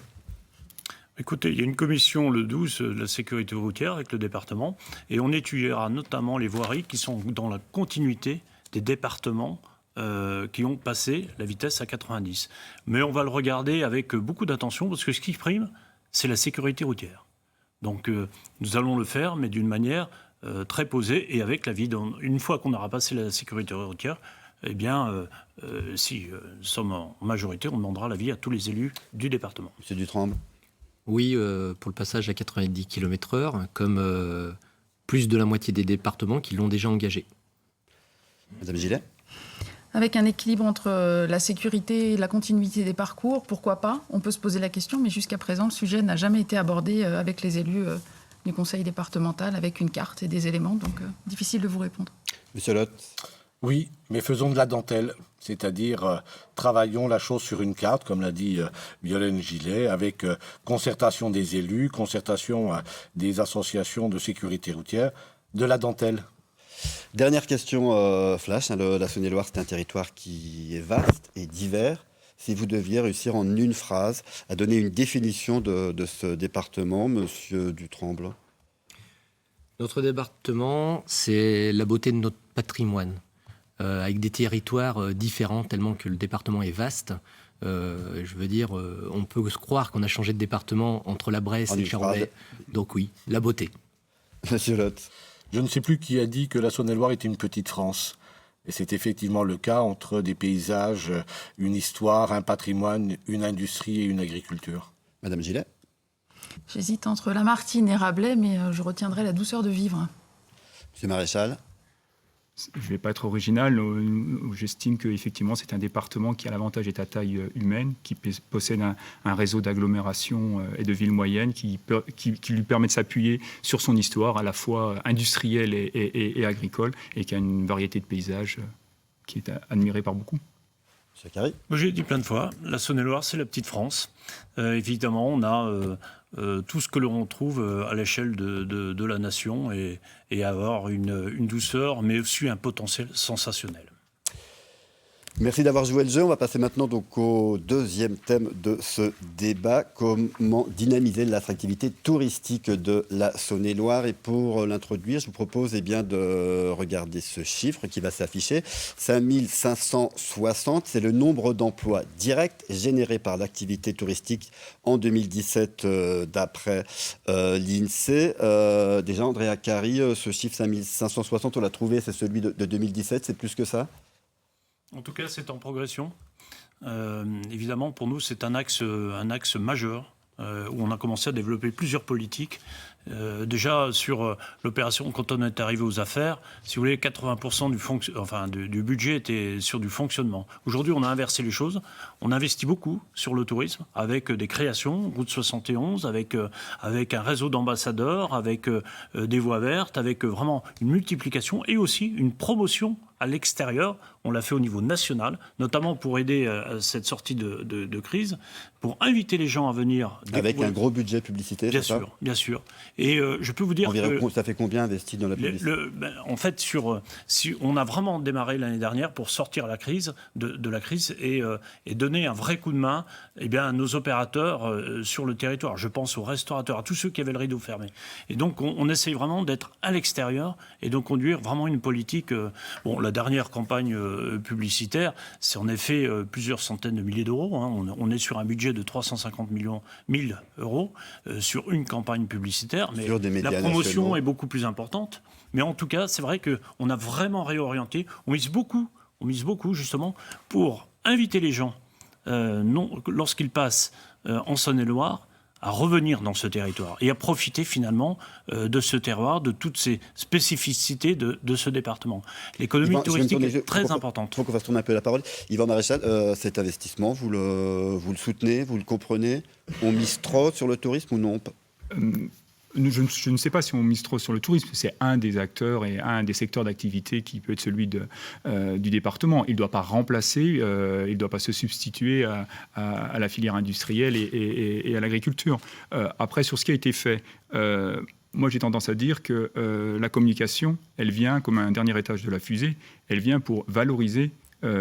Écoutez, il y a une commission le 12 de la sécurité routière avec le département et on étudiera notamment les voiries qui sont dans la continuité des départements qui ont passé la vitesse à 90. Mais on va le regarder avec beaucoup d'attention parce que ce qui prime, c'est la sécurité routière. Donc nous allons le faire, mais d'une manière très posée et avec l'avis. Une fois qu'on aura passé la sécurité routière, eh bien, si nous sommes en majorité, on demandera l'avis à tous les élus du département. Monsieur Dutremble. Oui, pour le passage à 90 km/h, comme plus de la moitié des départements qui l'ont déjà engagé. Madame Gillet. Avec un équilibre entre la sécurité et la continuité des parcours, pourquoi pas? On peut se poser la question, mais jusqu'à présent, le sujet n'a jamais été abordé avec les élus du conseil départemental, avec une carte et des éléments, donc difficile de vous répondre. Monsieur Lotte. Oui, mais faisons de la dentelle, c'est-à-dire travaillons la chose sur une carte, comme l'a dit Violaine Gillet, avec concertation des élus, concertation des associations de sécurité routière, de la dentelle. Dernière question flash. La Saône-et-Loire, c'est un territoire qui est vaste et divers. Si vous deviez réussir en une phrase à donner une définition de ce département, monsieur Dutremble. Notre département, c'est la beauté de notre patrimoine, avec des territoires différents, tellement que le département est vaste. Je veux dire, on peut se croire qu'on a changé de département entre la Bresse et le Charolais. Donc oui, la beauté. Monsieur Lotte. Je ne sais plus qui a dit que la Saône-et-Loire était une petite France. Et c'est effectivement le cas entre des paysages, une histoire, un patrimoine, une industrie et une agriculture. Madame Gillet. J'hésite entre Lamartine et Rabelais, mais je retiendrai la douceur de vivre. Monsieur Maréchal. Je ne vais pas être original. J'estime qu'effectivement, c'est un département qui a l'avantage d'être à taille humaine, qui possède un réseau d'agglomérations et de villes moyennes qui lui permet de s'appuyer sur son histoire, à la fois industrielle et agricole, et qui a une variété de paysages qui est admirée par beaucoup. Monsieur Carry. J'ai dit plein de fois, la Saône-et-Loire, c'est la petite France. Évidemment, on a tout ce que l'on trouve à l'échelle de la nation et avoir une douceur, mais aussi un potentiel sensationnel. Merci d'avoir joué le jeu. On va passer maintenant donc au deuxième thème de ce débat. Comment dynamiser l'attractivité touristique de la Saône-et-Loire? Et pour l'introduire, je vous propose de regarder ce chiffre qui va s'afficher. 5560, c'est le nombre d'emplois directs générés par l'activité touristique en 2017 d'après l'INSEE. Déjà, Andrea Carry, ce chiffre 5560, on l'a trouvé, c'est celui de 2017, c'est plus que ça? En tout cas, c'est en progression. Évidemment, pour nous, c'est un axe majeur où on a commencé à développer plusieurs politiques. Déjà, sur l'opération, quand on est arrivé aux affaires, si vous voulez, 80% du budget était sur du fonctionnement. Aujourd'hui, on a inversé les choses. On investit beaucoup sur le tourisme, avec des créations, Route 71, avec un réseau d'ambassadeurs, avec des voies vertes, avec vraiment une multiplication et aussi une promotion à l'extérieur. On l'a fait au niveau national, notamment pour aider à cette sortie de crise, pour inviter les gens à venir. Avec un gros budget publicité, bien sûr, bien sûr. Et je peux vous dire que ça fait combien investi dans la publicité? En fait, si on a vraiment démarré l'année dernière pour sortir la crise, de la crise et donner un vrai coup de main à nos opérateurs sur le territoire. Je pense aux restaurateurs, à tous ceux qui avaient le rideau fermé. Et donc, on essaye vraiment d'être à l'extérieur et de conduire vraiment une politique. La dernière campagne publicitaire, c'est en effet plusieurs centaines de milliers d'euros. On est sur un budget de 350 000 euros sur une campagne publicitaire. Mais la promotion est beaucoup plus importante. Mais en tout cas, c'est vrai qu'on a vraiment réorienté. On mise beaucoup justement pour inviter les gens, lorsqu'ils passent en Saône-et-Loire, à revenir dans ce territoire et à profiter finalement de ce terroir, de toutes ces spécificités de ce département. L'économie touristique est très importante. Il faut qu'on fasse tourner un peu la parole. Yvan Maréchal, cet investissement, vous le soutenez, vous le comprenez? On mise trop sur le tourisme ou non? Je ne sais pas si on mise trop sur le tourisme. C'est un des acteurs et un des secteurs d'activité qui peut être celui du département. Il ne doit pas remplacer, il ne doit pas se substituer à la filière industrielle et à l'agriculture. Après, sur ce qui a été fait, moi j'ai tendance à dire que la communication, elle vient comme un dernier étage de la fusée, elle vient pour valoriser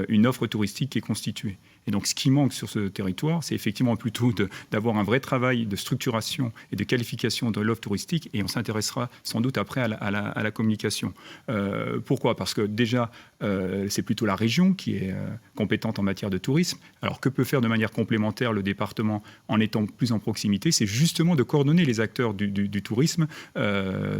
une offre touristique qui est constituée. Et donc, ce qui manque sur ce territoire, c'est effectivement plutôt d'avoir un vrai travail de structuration et de qualification de l'offre touristique, et on s'intéressera sans doute après à la communication. Pourquoi ? Parce que déjà, c'est plutôt la région qui est compétente en matière de tourisme. Alors, que peut faire de manière complémentaire le département en étant plus en proximité ? C'est justement de coordonner les acteurs du tourisme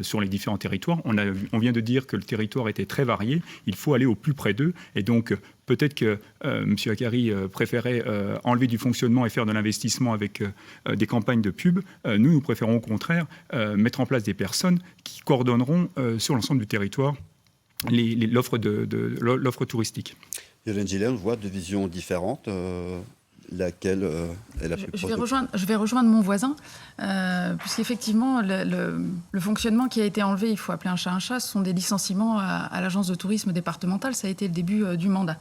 sur les différents territoires. On vient de dire que le territoire était très varié. Il faut aller au plus près d'eux. Et donc, peut-être que M. Akari préférait enlever du fonctionnement et faire de l'investissement avec des campagnes de pub. Nous préférons au contraire mettre en place des personnes qui coordonneront sur l'ensemble du territoire l'offre touristique. Yolande Gillet, on voit deux visions différentes. Laquelle est la plus proche Je vais rejoindre mon voisin, puisqu'effectivement, le fonctionnement qui a été enlevé, il faut appeler un chat, ce sont des licenciements à l'agence de tourisme départementale. Ça a été le début du mandat.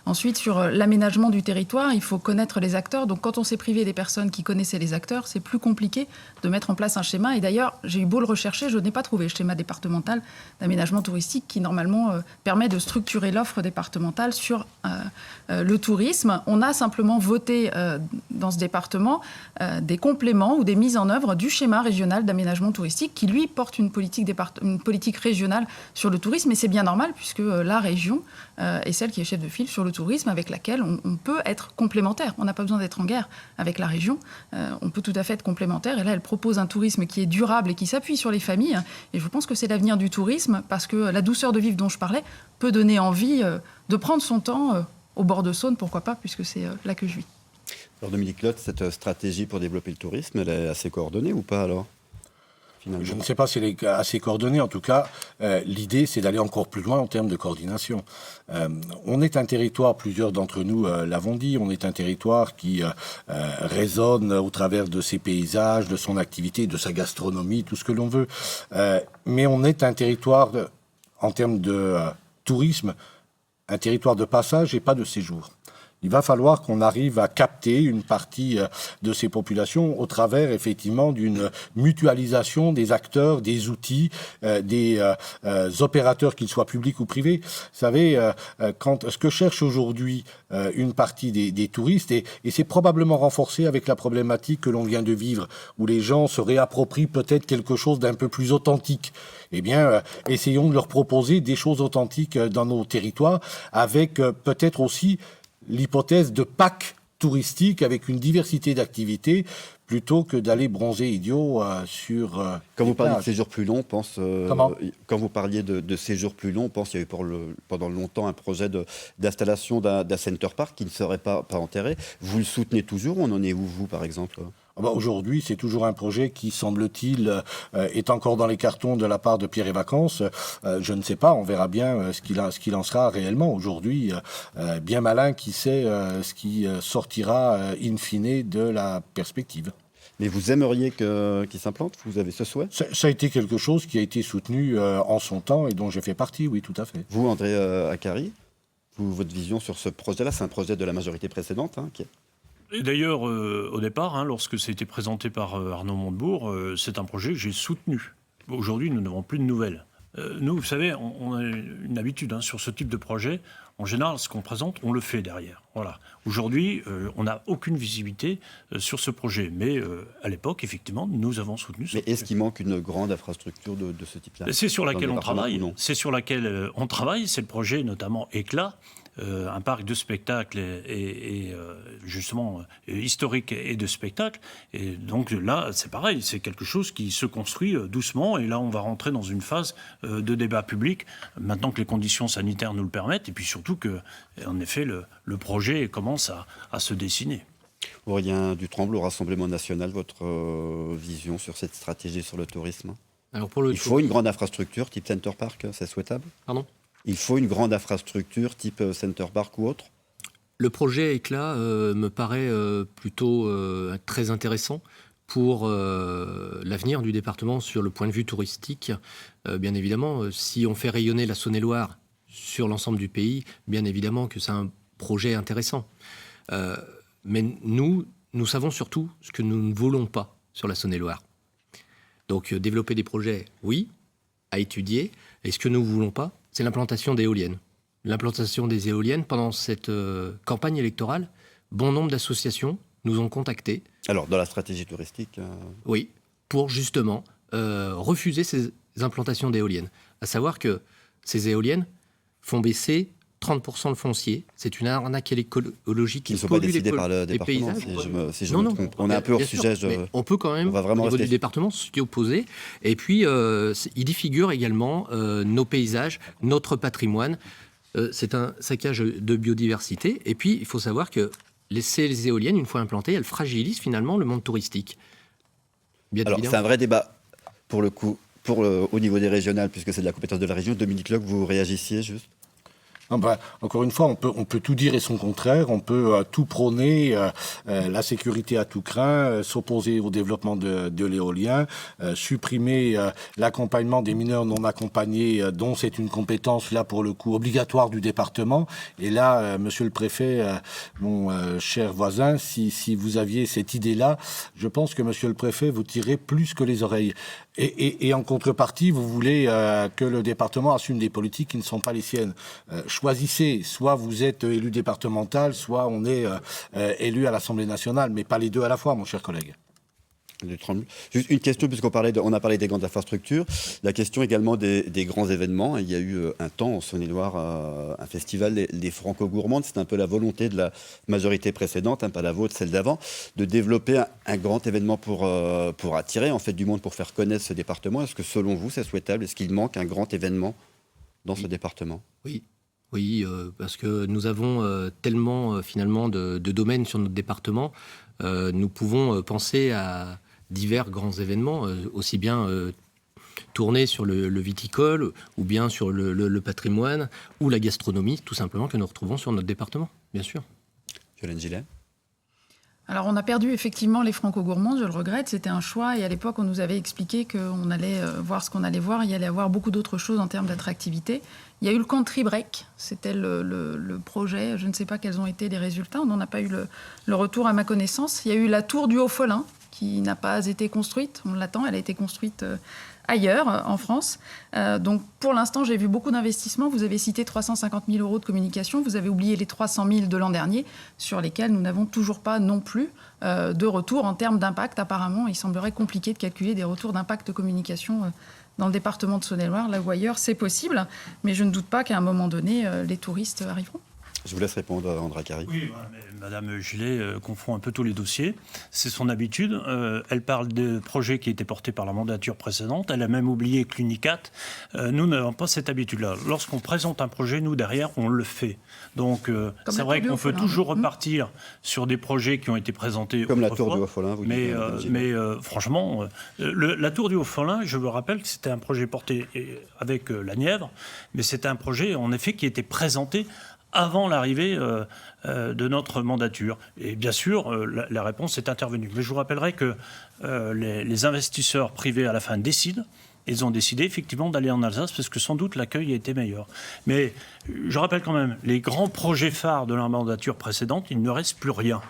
Ensuite, sur l'aménagement du territoire, il faut connaître les acteurs. Donc, quand on s'est privé des personnes qui connaissaient les acteurs, c'est plus compliqué de mettre en place un schéma. Et d'ailleurs, j'ai eu beau le rechercher, je n'ai pas trouvé le schéma départemental d'aménagement touristique qui, normalement, permet de structurer l'offre départementale sur le tourisme. On a simplement voté dans ce département des compléments ou des mises en œuvre du schéma régional d'aménagement touristique qui, lui, porte une politique régionale sur le tourisme. Et c'est bien normal puisque la région est celle qui est chef de file sur le tourisme, avec laquelle on peut être complémentaire. On n'a pas besoin d'être en guerre avec la région. On peut tout à fait être complémentaire. Et là, elle propose un tourisme qui est durable et qui s'appuie sur les familles. Et je pense que c'est l'avenir du tourisme parce que la douceur de vivre dont je parlais peut donner envie de prendre son temps au bord de Saône, pourquoi pas, puisque c'est là que je vis. Alors Dominique Lotte, cette stratégie pour développer le tourisme, elle est assez coordonnée ou pas alors ? Je ne sais pas si elle est assez coordonnée. En tout cas, l'idée, c'est d'aller encore plus loin en termes de coordination. On est un territoire, plusieurs d'entre nous l'avons dit, on est un territoire qui résonne au travers de ses paysages, de son activité, de sa gastronomie, tout ce que l'on veut. Mais on est un territoire, en termes de tourisme, un territoire de passage et pas de séjour. Il va falloir qu'on arrive à capter une partie de ces populations au travers, effectivement, d'une mutualisation des acteurs, des outils, des opérateurs, qu'ils soient publics ou privés. Vous savez, ce que cherche aujourd'hui une partie des touristes, et c'est probablement renforcé avec la problématique que l'on vient de vivre, où les gens se réapproprient peut-être quelque chose d'un peu plus authentique. Eh bien, essayons de leur proposer des choses authentiques dans nos territoires, avec peut-être aussi l'hypothèse de packs touristiques avec une diversité d'activités plutôt que d'aller bronzer idiot sur... Quand vous parliez de séjours plus longs, quand vous parliez de séjours plus longs, on pense qu'il y a eu pendant longtemps un projet d'installation d'un center park qui ne serait pas enterré. Vous le soutenez toujours? On en est où, vous, par exemple? Aujourd'hui, c'est toujours un projet qui, semble-t-il, est encore dans les cartons de la part de Pierre et Vacances. Je ne sais pas, on verra bien ce qu'il en sera réellement. Aujourd'hui, bien malin qui sait ce qui sortira in fine de la perspective. Mais vous aimeriez qu'il s'implante? Vous avez ce souhait? Ça a été quelque chose qui a été soutenu en son temps et dont j'ai fait partie, oui, tout à fait. Vous, André Akari, votre vision sur ce projet-là, c'est un projet de la majorité précédente Et d'ailleurs, au départ, lorsque ça a été présenté par Arnaud Montebourg, c'est un projet que j'ai soutenu. Aujourd'hui, nous n'avons plus de nouvelles. Nous, vous savez, on a une habitude sur ce type de projet. En général, ce qu'on présente, on le fait derrière. Voilà. Aujourd'hui, on n'a aucune visibilité sur ce projet. Mais à l'époque, effectivement, nous avons soutenu ce projet. Mais est-ce qu'il manque une grande infrastructure de ce type-là? C'est sur laquelle on travaille. C'est sur laquelle on travaille. C'est le projet notamment Éclat. Un parc de spectacle et justement historique et de spectacle. Et donc là, c'est pareil, c'est quelque chose qui se construit doucement. Et là, on va rentrer dans une phase de débat public, maintenant que les conditions sanitaires nous le permettent. Et puis surtout que, en effet, le projet commence à se dessiner. Aurélien Dutremble, au Rassemblement national, votre vision sur cette stratégie sur le tourisme? Alors il faut une grande infrastructure type Center Park, c'est souhaitable? Pardon? Il faut une grande infrastructure type Center Park ou autre? Le projet Éclat me paraît plutôt très intéressant. pour l'avenir du département sur le point de vue touristique. Bien évidemment, si on fait rayonner la Saône-et-Loire sur l'ensemble du pays, bien évidemment que c'est un projet intéressant. Mais nous savons surtout ce que nous ne voulons pas sur la Saône-et-Loire. Donc développer des projets, oui, à étudier. Et ce que nous ne voulons pas, c'est l'implantation d'éoliennes. L'implantation des éoliennes, pendant cette campagne électorale, bon nombre d'associations nous ont contactés. Alors, dans la stratégie touristique Oui, pour justement refuser ces implantations d'éoliennes. À savoir que ces éoliennes font baisser 30% le foncier. C'est une arnaque écologique qui ne sont pollue pas décidés par le les département, paysages. si je me trompe. On est un peu hors sujet. On peut quand même, au niveau du département, s'y opposer. Et puis, il y figure également nos paysages, notre patrimoine. C'est un saccage de biodiversité. Et puis, il faut savoir que ces éoliennes, une fois implantées, elles fragilisent finalement le monde touristique. Alors, c'est un vrai débat, pour le coup, au niveau des régionales, puisque c'est de la compétence de la région. Dominique Locq, vous réagissiez juste ? Encore une fois, on peut tout dire et son contraire. On peut tout prôner, la sécurité à tout craint, s'opposer au développement de l'éolien, supprimer l'accompagnement des mineurs non accompagnés, dont c'est une compétence, là, pour le coup, obligatoire du département. Et là, monsieur le préfet, mon cher voisin, si vous aviez cette idée-là, je pense que monsieur le préfet vous tirez plus que les oreilles. Et en contrepartie, vous voulez que le département assume des politiques qui ne sont pas les siennes. Choisissez, soit vous êtes élu départemental, soit on est élu à l'Assemblée nationale, mais pas les deux à la fois, mon cher collègue. Juste une question, puisqu'on a parlé des grandes infrastructures, la question également des grands événements. Il y a eu un temps en Saône-et-Loire, un festival, les Franco-Gourmandes. C'est un peu la volonté de la majorité précédente, pas la vôtre, celle d'avant, de développer un grand événement pour attirer en fait du monde, pour faire connaître ce département. Est-ce que selon vous, c'est souhaitable ? Est-ce qu'il manque un grand événement dans ce département ? Oui, parce que nous avons tellement finalement de domaines sur notre département. Nous pouvons penser à divers grands événements, aussi bien tournés sur le viticole, ou bien sur le patrimoine, ou la gastronomie, tout simplement, que nous retrouvons sur notre département, bien sûr. Violaine Gillet ? Alors, on a perdu effectivement les Franco-Gourmandes, je le regrette, c'était un choix. Et à l'époque, on nous avait expliqué qu'on allait voir ce qu'on allait voir. Il y allait avoir beaucoup d'autres choses en termes d'attractivité. Il y a eu le country break, c'était le projet. Je ne sais pas quels ont été les résultats, on n'en a pas eu le retour à ma connaissance. Il y a eu la tour du Haut-Folin, qui n'a pas été construite. On l'attend, elle a été construite ailleurs, en France. Donc, pour l'instant, j'ai vu beaucoup d'investissements. Vous avez cité 350 000 euros de communication. Vous avez oublié les 300 000 de l'an dernier, sur lesquels nous n'avons toujours pas non plus de retour en termes d'impact. Apparemment, il semblerait compliqué de calculer des retours d'impact de communication dans le département de Saône-et-Loire. Là où ailleurs, c'est possible. Mais je ne doute pas qu'à un moment donné, les touristes arriveront. Je vous laisse répondre, André Carry. Oui, mais Madame Gillet confond un peu tous les dossiers. C'est son habitude. Elle parle de projets qui étaient portés par la mandature précédente. Elle a même oublié Clunicat. Nous n'avons pas cette habitude-là. Lorsqu'on présente un projet, nous, derrière, on le fait. Donc, c'est vrai qu'on peut toujours repartir sur des projets qui ont été présentés comme la tour du Haut-Folin, vous dites. Mais franchement, la tour du Haut-Folin, je vous rappelle que c'était un projet porté avec la Nièvre, mais c'était un projet, en effet, qui était présenté avant l'arrivée de notre mandature. Et bien sûr, la réponse est intervenue. Mais je vous rappellerai que les investisseurs privés, à la fin, décident. Ils ont décidé effectivement d'aller en Alsace parce que sans doute l'accueil a été meilleur. Mais je rappelle quand même, les grands projets phares de la mandature précédente, il ne reste plus rien.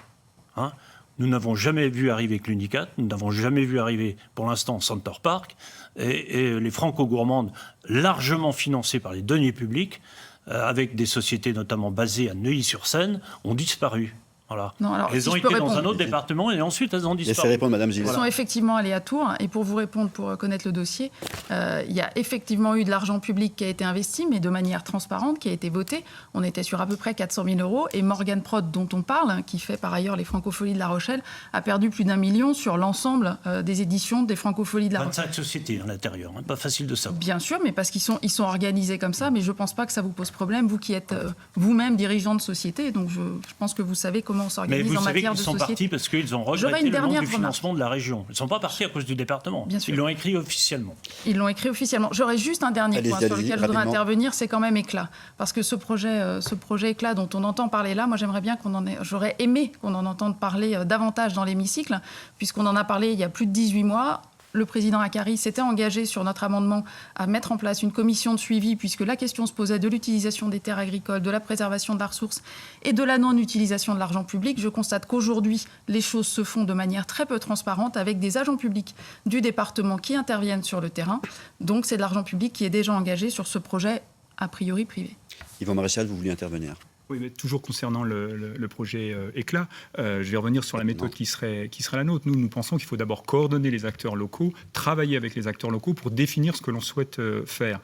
Nous n'avons jamais vu arriver Clunicat, nous n'avons jamais vu arriver pour l'instant Center Park, et les Franco-Gourmandes, largement financées par les deniers publics, avec des sociétés notamment basées à Neuilly-sur-Seine, ont disparu. Voilà. Non, alors, elles ont été dans un autre département et ensuite elles ont disparu. Laissez répondre, Madame Gilles. Elles sont effectivement allées à Tours. Et pour vous répondre, pour connaître le dossier, il y a effectivement eu de l'argent public qui a été investi, mais de manière transparente, qui a été voté. On était sur à peu près 400 000 euros. Et Morgan Prod, dont on parle, qui fait par ailleurs les Francopholies de La Rochelle, a perdu plus d'1 million sur l'ensemble des éditions des Francopholies de La Rochelle. 25 sociétés à l'intérieur, pas facile de savoir. Bien sûr, mais parce qu'ils sont organisés comme ça. Mais je ne pense pas que ça vous pose problème, vous qui êtes vous-même dirigeant de société. Donc je pense que vous savez comment comment on Mais s'organise vous en savez matière qu'ils de sont société. partis parce qu'ils ont J'aurais regretté une le manque dernière du remarque. financement de la région. Ils ne sont pas partis à cause du département. Bien sûr. Ils l'ont écrit officiellement. Ils l'ont écrit officiellement. J'aurais juste un dernier point sur lequel je voudrais intervenir, c'est quand même Éclat. Parce que ce projet Éclat dont on entend parler là, moi j'aimerais bien j'aurais aimé qu'on en entende parler davantage dans l'hémicycle, puisqu'on en a parlé il y a plus de 18 mois. Le président Akkari s'était engagé sur notre amendement à mettre en place une commission de suivi, puisque la question se posait de l'utilisation des terres agricoles, de la préservation de la ressource et de la non-utilisation de l'argent public. Je constate qu'aujourd'hui, les choses se font de manière très peu transparente, avec des agents publics du département qui interviennent sur le terrain. Donc c'est de l'argent public qui est déjà engagé sur ce projet a priori privé. Yvan Maréchal, vous vouliez intervenir? Oui, mais toujours concernant le projet Éclat, je vais revenir sur la méthode qui serait la nôtre. Nous pensons qu'il faut d'abord coordonner les acteurs locaux, travailler avec les acteurs locaux pour définir ce que l'on souhaite faire.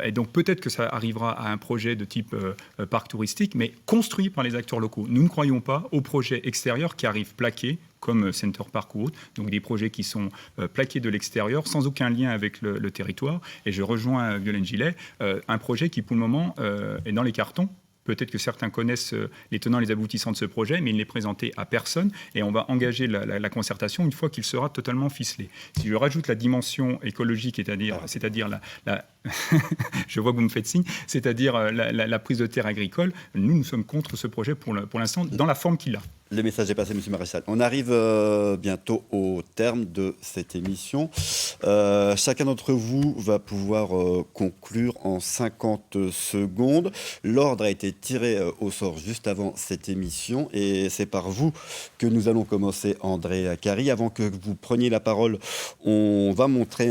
Et donc peut-être que ça arrivera à un projet de type parc touristique, mais construit par les acteurs locaux. Nous ne croyons pas aux projets extérieurs qui arrivent plaqués, comme Center Park ou autre, donc des projets qui sont plaqués de l'extérieur, sans aucun lien avec le territoire. Et je rejoins Violaine Gillet, un projet qui pour le moment est dans les cartons. Peut-être que certains connaissent les tenants et les aboutissants de ce projet, mais il n'est présenté à personne et on va engager la concertation une fois qu'il sera totalement ficelé. Si je rajoute la dimension écologique, c'est-à-dire je vois que vous me faites signe, c'est-à-dire la prise de terre agricole, nous sommes contre ce projet pour l'instant, dans la forme qu'il a. Le message est passé, M. Maréchal. On arrive bientôt au terme de cette émission. Chacun d'entre vous va pouvoir conclure en 50 secondes. L'ordre a été tiré au sort juste avant cette émission et c'est par vous que nous allons commencer, André Akkari. Avant que vous preniez la parole, on va montrer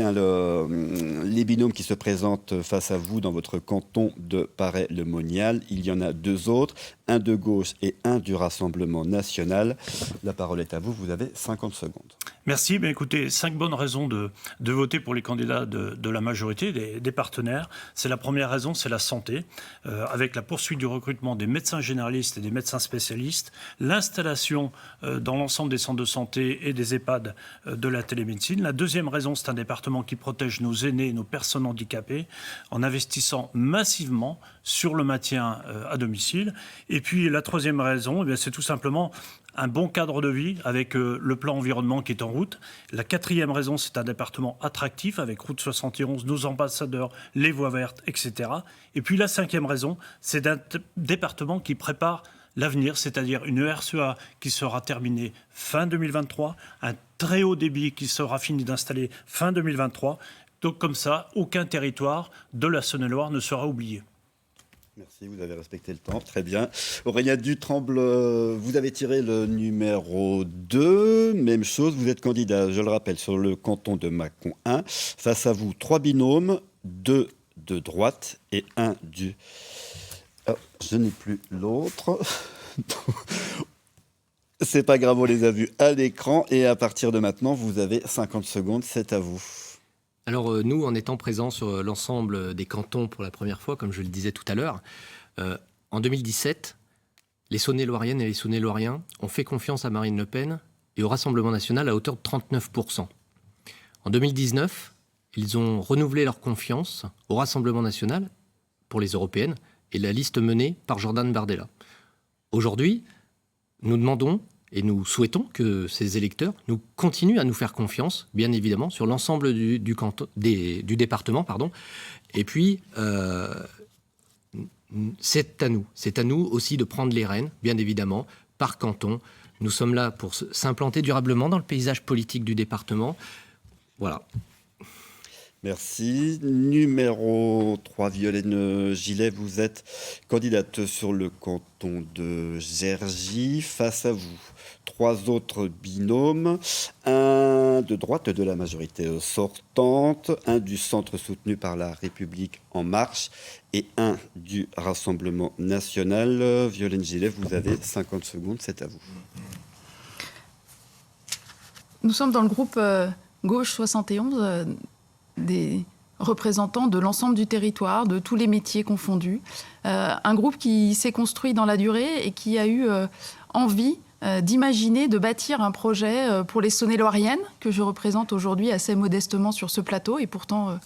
les binômes qui se présentent face à vous dans votre canton de Paray-le-Monial. Il y en a 2 autres, un de gauche et un du Rassemblement national. La parole est à vous, vous avez 50 secondes. Merci. Ben écoutez, 5 bonnes raisons de voter pour les candidats de la majorité, des partenaires. C'est la première raison, c'est la santé, avec la poursuite du recrutement des médecins généralistes et des médecins spécialistes, l'installation dans l'ensemble des centres de santé et des EHPAD de la télémédecine. La deuxième raison, c'est un département qui protège nos aînés et nos personnes handicapées en investissant massivement sur le maintien à domicile. Et puis la troisième raison, c'est tout simplement un bon cadre de vie avec le plan environnement qui est en route. La quatrième raison, c'est un département attractif avec Route 71, nos ambassadeurs, les voies vertes, etc. Et puis la cinquième raison, c'est un département qui prépare l'avenir, c'est-à-dire une RCA qui sera terminée fin 2023, un très haut débit qui sera fini d'installer fin 2023. Donc comme ça, aucun territoire de la Saône-et-Loire ne sera oublié. Merci, vous avez respecté le temps, très bien. Aurélien Dutremble, vous avez tiré le numéro 2, même chose, vous êtes candidat, je le rappelle, sur le canton de Mâcon 1. Face à vous, 3 binômes, 2 de droite et 1 du... Oh, je n'ai plus l'autre. C'est pas grave, on les a vus à l'écran et à partir de maintenant, vous avez 50 secondes, c'est à vous. Alors nous, en étant présents sur l'ensemble des cantons pour la première fois, comme je le disais tout à l'heure, en 2017, les Saône-et-Loiriennes et les Saône-et-Loiriens ont fait confiance à Marine Le Pen et au Rassemblement national à hauteur de 39%. En 2019, ils ont renouvelé leur confiance au Rassemblement national pour les européennes et la liste menée par Jordan Bardella. Aujourd'hui, nous demandons et nous souhaitons que ces électeurs nous continuent à nous faire confiance, bien évidemment, sur l'ensemble du département. Et puis, c'est à nous aussi de prendre les rênes, bien évidemment, par canton. Nous sommes là pour s'implanter durablement dans le paysage politique du département. Voilà. Merci. Numéro 3, Violaine Gillet, vous êtes candidate sur le canton de Cergy. Face à vous, 3 autres binômes, un de droite de la majorité sortante, un du centre soutenu par La République En Marche et un du Rassemblement national. Violaine Gillet, vous avez 50 secondes, c'est à vous. Nous sommes dans le groupe Gauche 71, des représentants de l'ensemble du territoire, de tous les métiers confondus. Un groupe qui s'est construit dans la durée et qui a eu envie d'imaginer, de bâtir un projet pour les Saône-et-Loiriennes, que je représente aujourd'hui assez modestement sur ce plateau. Et pourtant,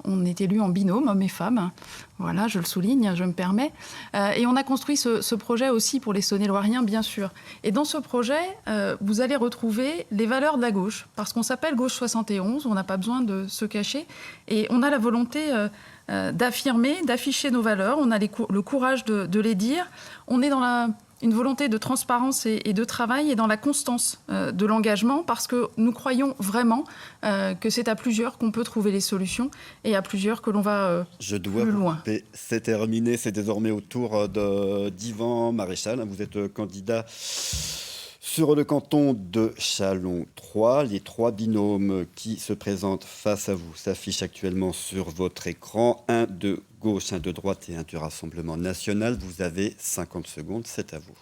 on est élus en binôme, hommes et femmes. Voilà, je le souligne, je me permets. Et on a construit ce projet aussi pour les Saône-et-Loiriens, bien sûr. Et dans ce projet, vous allez retrouver les valeurs de la gauche, parce qu'on s'appelle Gauche 71, on n'a pas besoin de se cacher. Et on a la volonté d'affirmer, d'afficher nos valeurs, on a le courage de les dire. On est dans une volonté de transparence et de travail et dans la constance de l'engagement, parce que nous croyons vraiment que c'est à plusieurs qu'on peut trouver les solutions et à plusieurs que l'on va Je dois plus loin. C'est terminé, c'est désormais au tour d'Yvan Maréchal. Vous êtes candidat sur le canton de Châlons 3. Les 3 binômes qui se présentent face à vous s'affichent actuellement sur votre écran. Un de gauche, un de droite et un du Rassemblement national. Vous avez 50 secondes, c'est à vous.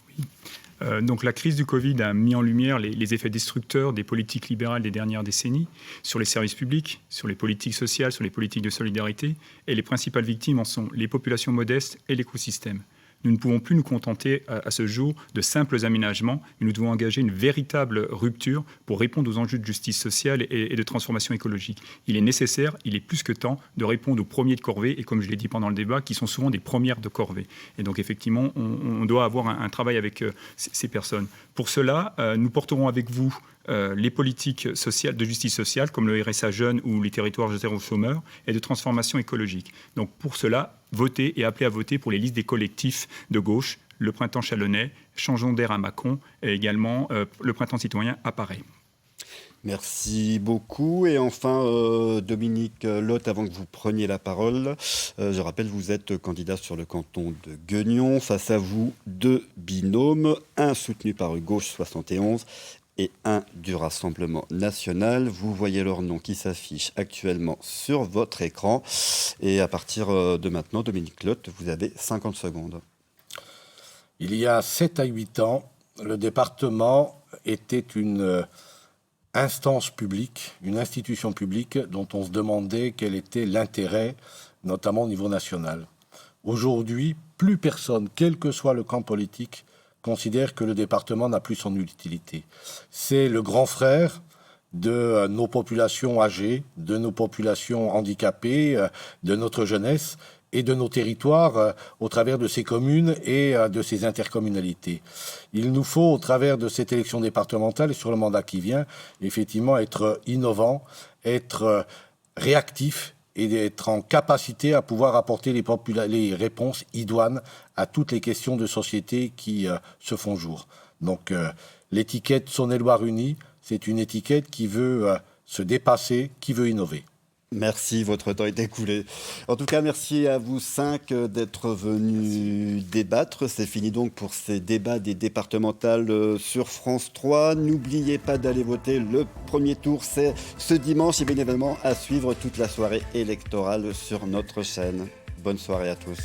Oui. Donc la crise du Covid a mis en lumière les effets destructeurs des politiques libérales des dernières décennies sur les services publics, sur les politiques sociales, sur les politiques de solidarité. Et les principales victimes en sont les populations modestes et l'écosystème. Nous ne pouvons plus nous contenter à ce jour de simples aménagements, mais nous devons engager une véritable rupture pour répondre aux enjeux de justice sociale et de transformation écologique. Il est nécessaire, il est plus que temps de répondre aux premiers de corvée, et comme je l'ai dit pendant le débat, qui sont souvent des premières de corvée. Et donc effectivement, on doit avoir un travail avec ces personnes. Pour cela, nous porterons avec vous les politiques sociales, de justice sociale, comme le RSA jeune ou les territoires zéro chômeur, et de transformation écologique. Donc pour cela, votez et appelez à voter pour les listes des collectifs de gauche, le Printemps Chalonnais, Changeons d'air à Mâcon, et également le Printemps citoyen à Paray. Merci beaucoup. Et enfin, Dominique Lotte, avant que vous preniez la parole, je rappelle, vous êtes candidat sur le canton de Gueugnon. Face à vous, 2 binômes, un soutenu par Gauche 71 et un du Rassemblement national. Vous voyez leur nom qui s'affiche actuellement sur votre écran. Et à partir de maintenant, Dominique Lotte, vous avez 50 secondes. Il y a 7 à 8 ans, le département était une instance publique, une institution publique dont on se demandait quel était l'intérêt, notamment au niveau national. Aujourd'hui, plus personne, quel que soit le camp politique, considère que le département n'a plus son utilité. C'est le grand frère de nos populations âgées, de nos populations handicapées, de notre jeunesse et de nos territoires au travers de ces communes et de ces intercommunalités. Il nous faut, au travers de cette élection départementale et sur le mandat qui vient, effectivement être innovant, être réactif et d'être en capacité à pouvoir apporter les réponses idoines à toutes les questions de société qui se font jour. Donc l'étiquette Saône-et-Loire Unie, c'est une étiquette qui veut se dépasser, qui veut innover. Merci, votre temps est écoulé. En tout cas, merci à vous 5 d'être venus débattre. C'est fini donc pour ces débats des départementales sur France 3. N'oubliez pas d'aller voter. Le premier tour, c'est ce dimanche et bien évidemment à suivre toute la soirée électorale sur notre chaîne. Bonne soirée à tous.